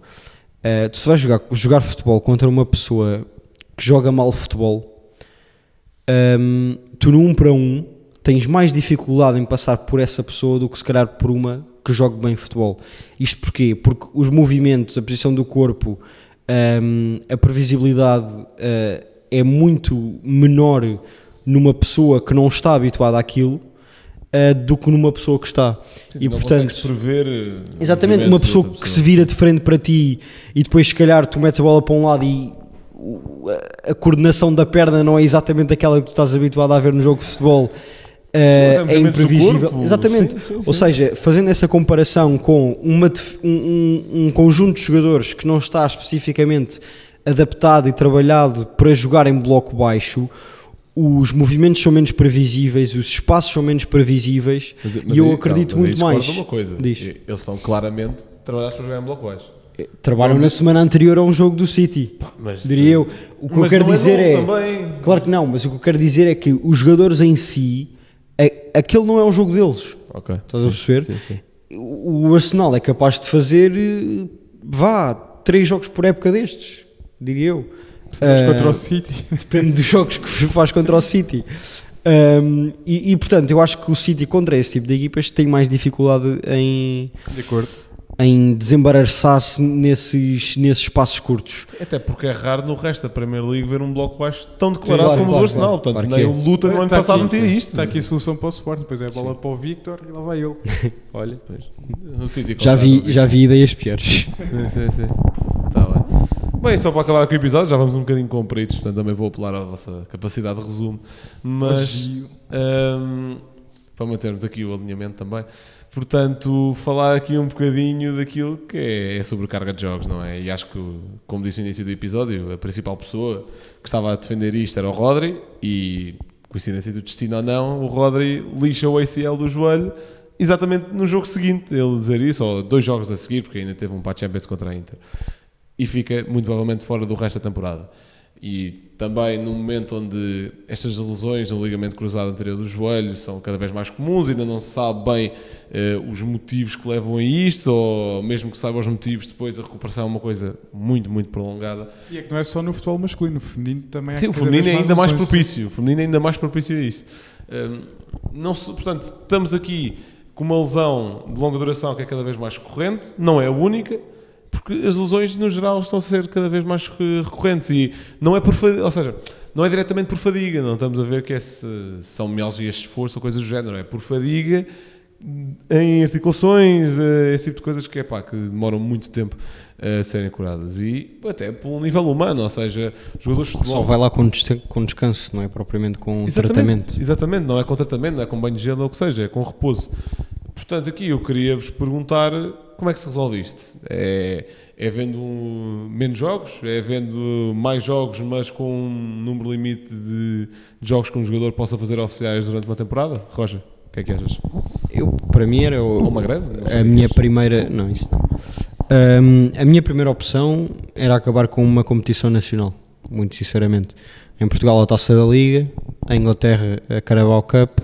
tu se vais jogar futebol contra uma pessoa que joga mal futebol, tu no 1 para 1 tens mais dificuldade em passar por essa pessoa do que se calhar por uma que jogue bem futebol. Isto porquê? Porque os movimentos, a posição do corpo, a previsibilidade é muito menor numa pessoa que não está habituada àquilo do que numa pessoa que está. Sim, e não portanto, prever exatamente, uma pessoa que se vira de frente para ti e depois se calhar tu metes a bola para um lado e a coordenação da perna não é exatamente aquela que tu estás habituado a ver no jogo de futebol, é imprevisível. Exatamente. Sim. Ou seja, fazendo essa comparação com um conjunto de jogadores que não está especificamente adaptado e trabalhado para jogar em bloco baixo, os movimentos são menos previsíveis, os espaços são menos previsíveis, e eu acredito muito mais. Uma coisa. Eles estão claramente trabalhados para jogar em bloco baixo. Trabalham na semana anterior a um jogo do City, diria eu. O que eu quero dizer também... Claro que não, mas o que eu quero dizer é que os jogadores em si, aquele não é o jogo deles. Ok. Estás a perceber? Sim. O Arsenal é capaz de fazer 3 jogos por época destes, diria eu. Contra o City. Depende dos jogos que faz contra o City. E portanto, eu acho que o City contra esse tipo de equipas tem mais dificuldade em desembaraçar-se nesses espaços curtos. Até porque é raro no resto da Premier League ver um bloco baixo tão declarado como o do Arsenal. Portanto, nem o Luta no ano passado metia isto. Está aqui a solução para o Sporting, depois é a bola para o Victor e lá vai ele. Olha, o City já vi ideias piores. Sim. Está bem. Bem, só para acabar aqui o episódio, já vamos um bocadinho compridos, portanto também vou apelar à vossa capacidade de resumo. Mas, para mantermos aqui o alinhamento também, portanto, falar aqui um bocadinho daquilo que é a sobrecarga de jogos, não é? E acho que, como disse no início do episódio, a principal pessoa que estava a defender isto era o Rodri, e, coincidência do destino ou não, o Rodri lixa o ACL do joelho exatamente no jogo seguinte, ele dizer isso, ou 2 jogos a seguir, porque ainda teve um para a Champions contra a Inter. E fica muito provavelmente fora do resto da temporada. E também num momento onde estas lesões no ligamento cruzado anterior do joelho são cada vez mais comuns, ainda não se sabe bem os motivos que levam a isto, ou mesmo que saiba os motivos, depois a recuperação é uma coisa muito, muito prolongada. E é que não é só no futebol masculino, o feminino também é. Sim, o feminino é ainda mais propício. O feminino é ainda mais propício a isso. Portanto, estamos aqui com uma lesão de longa duração que é cada vez mais recorrente, não é a única, porque as lesões no geral estão a ser cada vez mais recorrentes e não é por fadiga, ou seja, não é diretamente por fadiga, não estamos a ver que são mialgias de esforço ou coisas do género, é por fadiga em articulações, esse tipo de coisas que demoram muito tempo a serem curadas e até por um nível humano, ou seja, jogadores de futebol... Só vai lá com descanso, não é propriamente com tratamento. Exatamente, não é com tratamento, não é com banho de gelo ou o que seja, é com repouso. Portanto, aqui eu queria-vos perguntar como é que se resolve isto? É vendo menos jogos? É vendo mais jogos, mas com um número limite de jogos que um jogador possa fazer oficiais durante uma temporada? Roger, o que é que achas? Para mim era uma greve? A minha primeira... Não, isso não. A minha primeira opção era acabar com uma competição nacional, muito sinceramente. Em Portugal a Taça da Liga, em Inglaterra a Carabao Cup,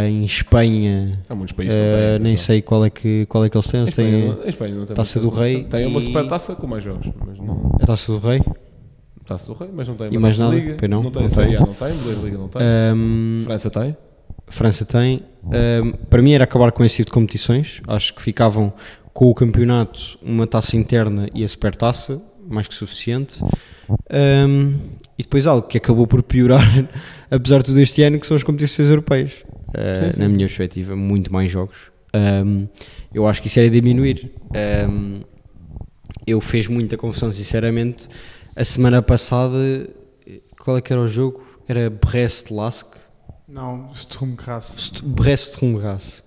em Espanha há muitos países nem sei qual é que eles têm. Em Espanha não tem Taça do Rei. Tem uma super taça com mais jogos, mas não... A Taça do Rei? Taça do Rei, mas não tem uma e mais nada? Liga. Não tem. Bundesliga não tem. França tem. Para mim era acabar com esse tipo de competições. Acho que ficavam com o campeonato, uma taça interna e a super taça, mais que suficiente. E depois algo que acabou por piorar, apesar de tudo este ano, que são as competições europeias. Na minha perspectiva, muito mais jogos. Eu acho que isso era diminuir. Eu fiz muita confusão, sinceramente. A semana passada, qual é que era o jogo? Era Brest-Lask? Não, Sturm Graz. Brest-Sturm Graz.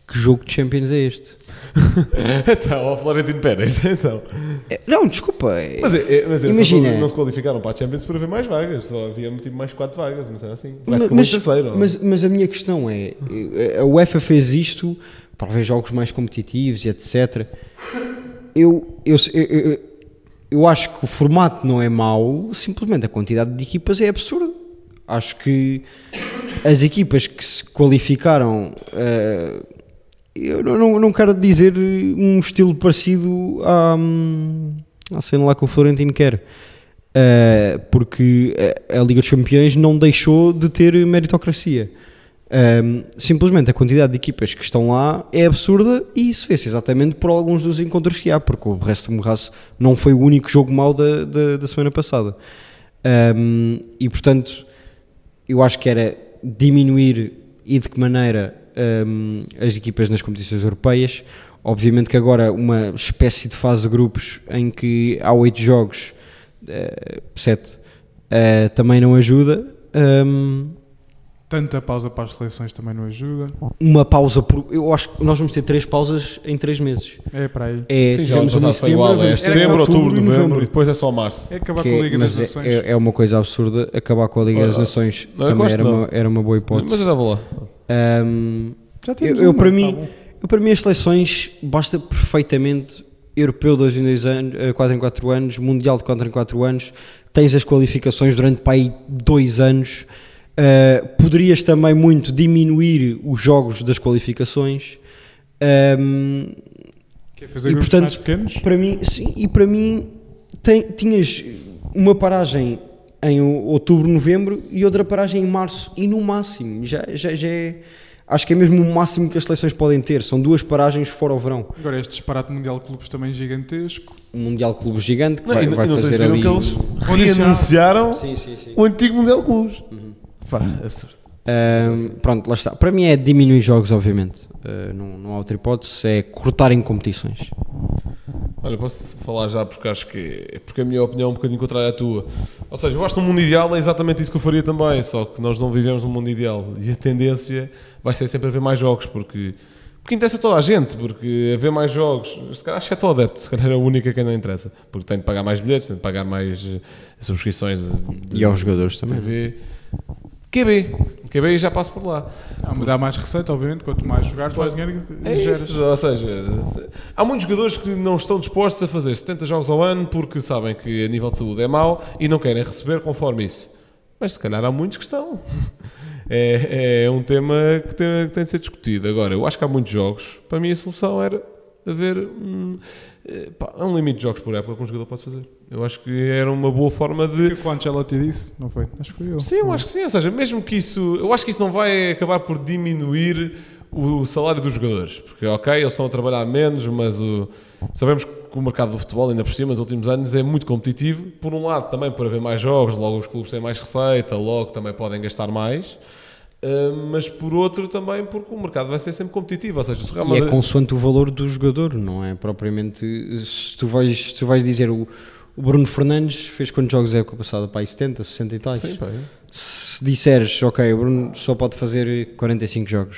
que jogo de Champions é este? Então, ao Florentino Pérez, então. Não, desculpa. Mas imagina. não se qualificaram para a Champions por haver mais vagas, só havia tipo mais 4 vagas, mas era assim. Mas a minha questão é, a UEFA fez isto para haver jogos mais competitivos e etc. Eu acho que o formato não é mau, simplesmente a quantidade de equipas é absurda. Acho que as equipas que se qualificaram, eu não quero dizer um estilo parecido à cena lá que o Florentino quer, porque a Liga dos Campeões não deixou de ter meritocracia. Simplesmente a quantidade de equipas que estão lá é absurda e isso vê-se exatamente por alguns dos encontros que há, porque o resto do Morraço não foi o único jogo mau da semana passada. E portanto eu acho que era diminuir e de que maneira as equipas nas competições europeias. Obviamente que agora uma espécie de fase de grupos em que há 8 jogos, 7, também não ajuda. Tanta pausa para as seleções também não ajuda. Uma pausa, eu acho que nós vamos ter 3 pausas em 3 meses. É para aí. Sim, já ano passado foi igual. É setembro, outubro, novembro e depois é só março. É acabar com a Liga das Nações. É uma coisa absurda acabar com a Liga das Nações. Também era uma boa hipótese. Mas eu já vou lá. Já temos para mim as seleções basta perfeitamente europeu de 2 em 2 anos, 4 em 4 anos, mundial de 4 em 4 anos, tens as qualificações durante para aí 2 anos. Poderias também muito diminuir os jogos das qualificações. Quer fazer grupos mais pequenos? Para mim, sim, e para mim tinhas uma paragem em outubro, novembro e outra paragem em março e no máximo, já é, acho que é mesmo o máximo que as seleções podem ter, são 2 paragens fora o verão. Agora este disparate Mundial de Clubes também gigantesco. Um Mundial de Clubes gigante que vai não fazer sei se ali... que eles reanunciaram o antigo Mundial de Clubes. Pá, absurdo. Pronto, lá está. Para mim é diminuir jogos, obviamente. Não há outra hipótese, é cortar em competições. Olha, posso falar já porque acho que a minha opinião é um bocadinho contrária à tua. Ou seja, eu acho que no mundo ideal é exatamente isso que eu faria também, só que nós não vivemos num mundo ideal e a tendência vai ser sempre haver mais jogos, porque interessa a toda a gente, porque haver mais jogos, se calhar exceto o adepto, se calhar é a única que não interessa, porque tem de pagar mais bilhetes, tem de pagar mais subscrições e aos jogadores também. TV. QB já passo por lá. Dá mais receita, obviamente, quanto mais jogares, mais dinheiro geras. Isso, ou seja, há muitos jogadores que não estão dispostos a fazer 70 jogos ao ano porque sabem que a nível de saúde é mau e não querem receber conforme isso. Mas se calhar há muitos que estão. É um tema que tem de ser discutido. Agora, eu acho que há muitos jogos. Para mim a solução era haver um limite de jogos por época que um jogador pode fazer. Eu acho que era uma boa forma de... O que o Ancelotti disse, não foi? Acho que foi eu. Sim, eu acho que sim. Ou seja, mesmo que isso... Eu acho que isso não vai acabar por diminuir o salário dos jogadores. Porque, ok, eles estão a trabalhar menos, mas sabemos que o mercado do futebol, ainda por cima, nos últimos anos, é muito competitivo. Por um lado, também por haver mais jogos, logo os clubes têm mais receita, logo também podem gastar mais. Mas por outro também porque o mercado vai ser sempre competitivo, ou seja, se e é consoante o valor do jogador, não é propriamente, se tu vais dizer o Bruno Fernandes fez quantos jogos a época passada? Pá, 70, 60 e tais. Sim, pá, se disseres, ok, o Bruno só pode fazer 45 jogos,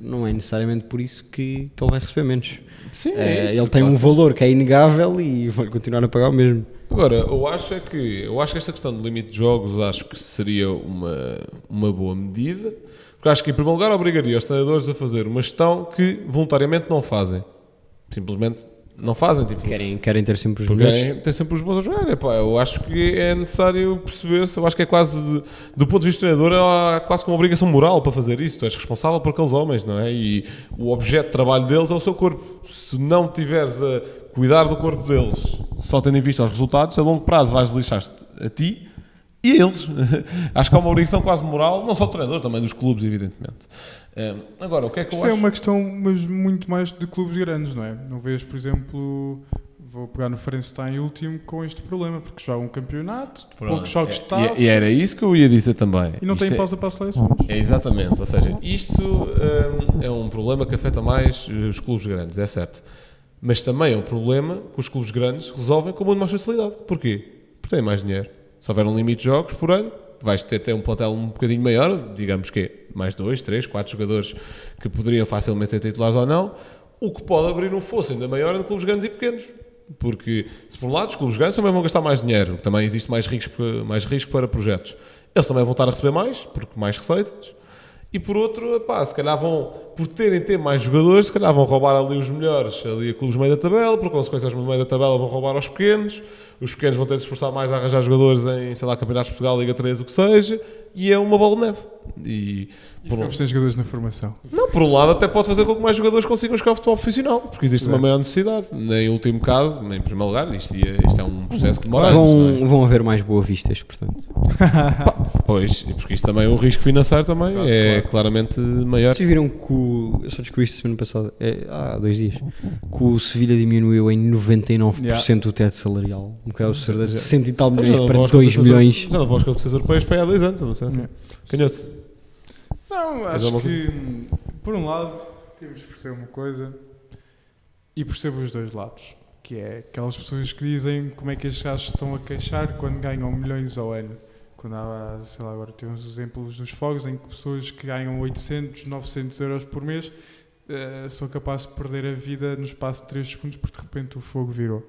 não é necessariamente por isso que ele vai receber menos. Sim, ele tem um valor que é inegável e vai continuar a pagar o mesmo. Agora, eu acho que esta questão do limite de jogos acho que seria uma boa medida, porque acho que em primeiro lugar obrigaria os treinadores a fazer uma gestão que voluntariamente não fazem, simplesmente não fazem, tipo, querem ter sempre os melhores. Querem ter sempre os bons a jogar. Epá, eu acho que é necessário perceber-se, eu acho que é quase, do ponto de vista do treinador, há quase uma obrigação moral para fazer isso. Tu és responsável por aqueles homens, não é? E o objeto de trabalho deles é o seu corpo. Se não tiveres a cuidar do corpo deles, só tendo em vista os resultados, a longo prazo vais lixar-te a ti e a eles. Acho que há uma obrigação quase moral, não só do treinador, também dos clubes, evidentemente. Agora, o que é que eu acho? Isto é uma questão, mas muito mais de clubes grandes, não é? Não vês, por exemplo, vou pegar no Farense está em último com este problema, porque joga um campeonato, poucos jogos de taça. E era isso que eu ia dizer também. E não tem pausa para as seleções. Exatamente, ou seja, isto é um problema que afeta mais os clubes grandes, é certo. Mas também é um problema que os clubes grandes resolvem com muito mais facilidade. Porquê? Porque têm mais dinheiro. Se houver um limite de jogos por ano, vais ter até um plantel um bocadinho maior, digamos que mais 2, 3, 4 jogadores que poderiam facilmente ser titulares ou não, o que pode abrir um fosso ainda maior entre clubes grandes e pequenos. Porque, se por um lado, os clubes grandes também vão gastar mais dinheiro, também existe mais risco para projetos. Eles também vão estar a receber mais, porque mais receitas. E por outro, pá, se calhar vão, por ter mais jogadores, se calhar vão roubar ali os melhores, ali a clubes no meio da tabela, por consequência os no meio da tabela vão roubar aos pequenos, os pequenos vão ter de se esforçar mais a arranjar jogadores em, sei lá, Campeonatos de Portugal, Liga 3, o que seja, e é uma bola de neve. E ficamos sem jogadores na formação. Não, por um lado até pode fazer com que mais jogadores consigam jogar futebol profissional, porque existe uma maior necessidade. Em último caso, em primeiro lugar, isto é um processo que demora anos, não é? Vão haver mais boa-vistas, portanto. Pois, e porque isto também é um risco financeiro também, Exato, claramente maior. Vocês viram que eu só descobri isto semana passada, há 2 dias, que o Sevilha diminuiu em 99% o teto salarial, um bocado absurdo, de 100 e tal milhões para 2 milhões. Já não vou aos competições europeias para aí há 2 anos, não sei assim. Canhoto. Não, acho que, por um lado, temos que perceber uma coisa e percebo os dois lados, que é aquelas pessoas que dizem como é que estes gajos estão a queixar quando ganham milhões ao ano. Quando há, sei lá, agora temos os exemplos dos fogos em que pessoas que ganham 800, 900 euros por mês são capazes de perder a vida no espaço de 3 segundos porque de repente o fogo virou.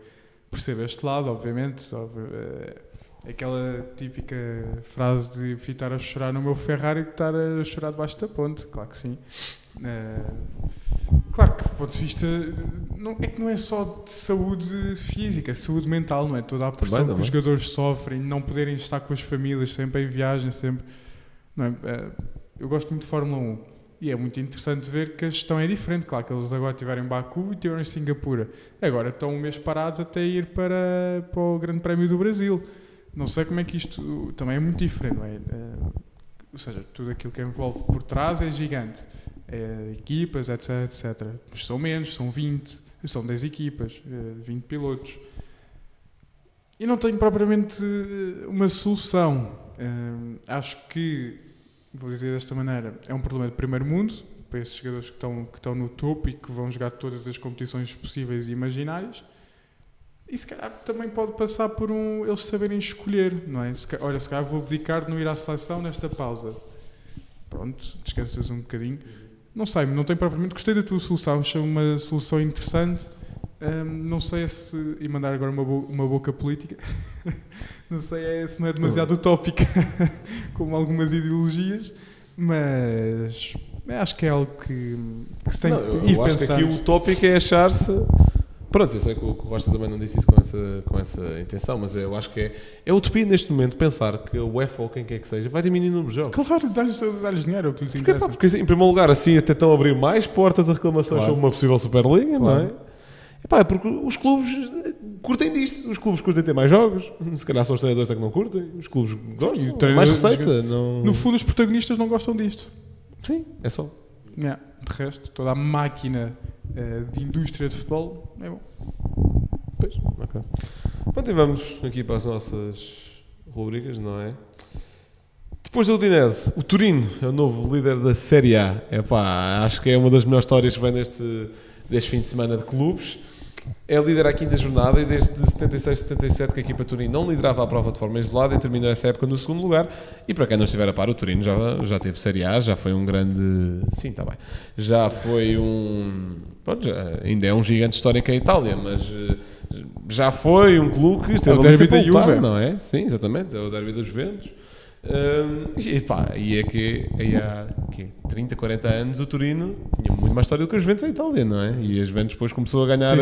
Percebo este lado, obviamente, aquela típica frase de estar a chorar no meu Ferrari e estar a chorar debaixo da ponte, claro que sim. Claro que, do ponto de vista, não é só de saúde física, saúde mental, não é? Toda a pressão que os jogadores sofrem, não poderem estar com as famílias, sempre em viagem, sempre. Não é? Eu gosto muito de Fórmula 1 e é muito interessante ver que a gestão é diferente. Claro que eles agora estiveram em Baku e estiveram em Singapura. Agora estão um mês parados até ir para o Grande Prémio do Brasil. Não sei como é que isto também é muito diferente, não é? Ou seja, tudo aquilo que envolve por trás é gigante. Equipas, etc, etc. Mas são menos, são 20, são 10 equipas, 20 pilotos. E não tenho propriamente uma solução. Acho que, vou dizer desta maneira, é um problema de primeiro mundo, para esses jogadores que estão no topo e que vão jogar todas as competições possíveis e imaginárias. E se calhar também pode passar por eles saberem escolher, não é? Olha, se calhar vou abdicar de não ir à seleção nesta pausa. Pronto, descansas um bocadinho. Não sei, não tenho propriamente... Gostei da tua solução, achei uma solução interessante. Não sei se... E mandar agora uma boca política. Não sei se não é demasiado utópica, como algumas ideologias, mas acho que é algo que se tem que ir pensando. Acho que aqui o utópico é achar-se... Pronto, eu sei que o Rocha também não disse isso com essa intenção, mas eu acho que é utopia neste momento pensar que o UEFA ou quem quer que seja vai diminuir o número de jogos. Claro, dá-lhes dinheiro, é o que lhes interessa. Porque em primeiro lugar assim até estão a abrir mais portas a reclamações sobre uma possível Superliga, não é? É porque os clubes curtem disto, os clubes curtem ter mais jogos, se calhar são os treinadores que não curtem, os clubes gostam, mais receita. No fundo os protagonistas não gostam disto. Sim, é só. De resto, toda a máquina de indústria de futebol é bom. Pois, ok. Pronto, e vamos aqui para as nossas rubricas, não é? Depois do Udinese, o Torino é o novo líder da Série A. Acho que é uma das melhores histórias que vem deste fim de semana de clubes. É líder à 5ª jornada e desde 76-77 que a equipa Torino não liderava a prova de forma isolada e terminou essa época no 2º lugar. E para quem não estiver a par, o Torino já teve Série A, já foi um grande... Sim, está bem. Já foi Pronto, ainda é um gigante histórico em Itália, mas já foi um clube que esteve ali sempre a lutar, não é? Sim, exatamente, é o derby da Juventus. E é que há 30, 40 anos o Torino tinha muito mais história do que os Juventus em Itália, não é? E a Juventus depois começou a ganhar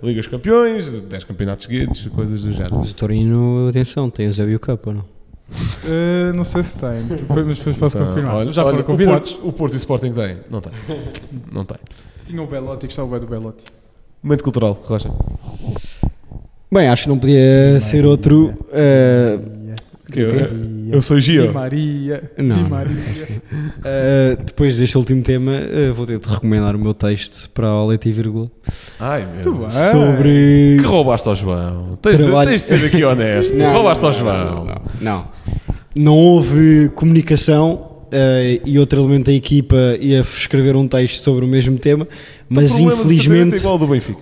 Ligas Campeões, 10 campeonatos seguidos, coisas do género. Mas o Torino, atenção, tem o Eusébio Cup ou não? Não sei se tem, mas depois posso confirmar. Já foram convidados. O Porto e o Sporting têm? Não tem. Não tem. Tinha o Belotti, que está o bem do Belotti. Momento cultural, Rocha. Bem, acho que não podia ser outro... Eu sou Gio. Di Maria. Depois deste último tema, vou ter de recomendar o meu texto para o Leite e Vírgula. Ai, meu. Sobre... Que roubaste ao João. Tens de ser aqui honesto. Roubaste ao João. Não houve comunicação e outro elemento da equipa ia escrever um texto sobre o mesmo tema, mas infelizmente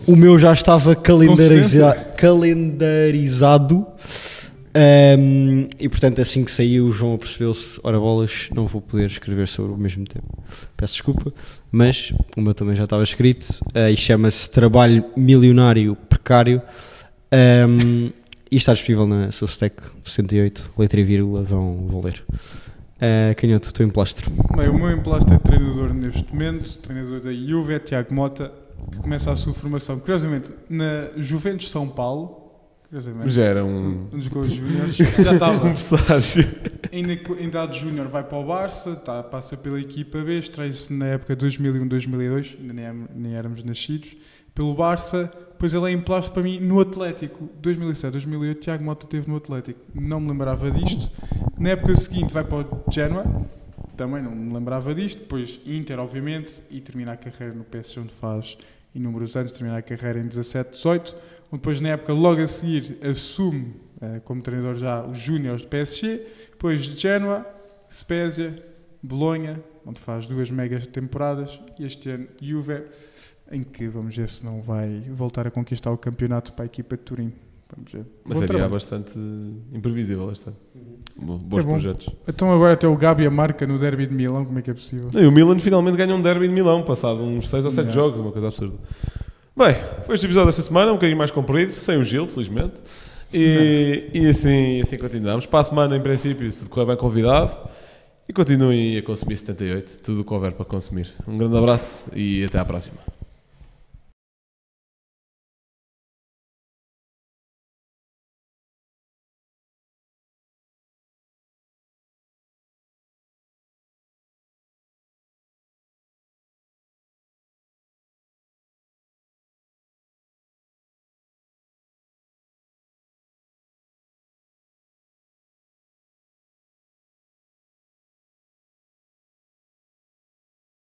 o meu já estava calendarizado. E portanto, assim que saiu, o João percebeu-se, ora bolas, não vou poder escrever sobre o mesmo tema. Peço desculpa, mas o meu também já estava escrito e chama-se Trabalho Milionário Precário. E está disponível na Substack 68, letra e vírgula, vão ler. Canhoto, o teu emplastro. Bem, o meu emplastro é treinador neste momento, treinador da Juve, Tiago Mota, que começa a sua formação, curiosamente, na Juventus São Paulo. Já era um jogou os júniores, já estava. um presságio. Ainda em idade júnior vai para o Barça, passa pela equipa B, estreia-se na época 2001-2002, ainda nem éramos nascidos, pelo Barça. Depois ele é emplastro para mim no Atlético, 2007-2008, Tiago Mota esteve no Atlético, não me lembrava disto. Na época seguinte vai para o Genoa, também não me lembrava disto. Depois Inter, obviamente, e termina a carreira no PSG, onde faz inúmeros anos, termina a carreira em 17-18. Depois, na época, logo a seguir, assume como treinador já os Júniores de PSG. Depois Genoa, Spezia, Bolonha, onde faz 2 mega temporadas. E este ano, Juve, em que vamos ver se não vai voltar a conquistar o campeonato para a equipa de Turim. Vamos ver. Uma série bastante imprevisível esta. Bons projetos. Então agora até o Gabi a marca no derby de Milão, como é que é possível? E o Milan finalmente ganha um derby de Milão, passado uns 6 ou 7 jogos, uma coisa absurda. Bem, foi este episódio desta semana, um bocadinho mais comprido, sem o Gil, felizmente. E assim continuamos. Para a semana, em princípio, se tudo correr bem, convidado. E continuem a consumir 78, tudo o que houver para consumir. Um grande abraço e até à próxima.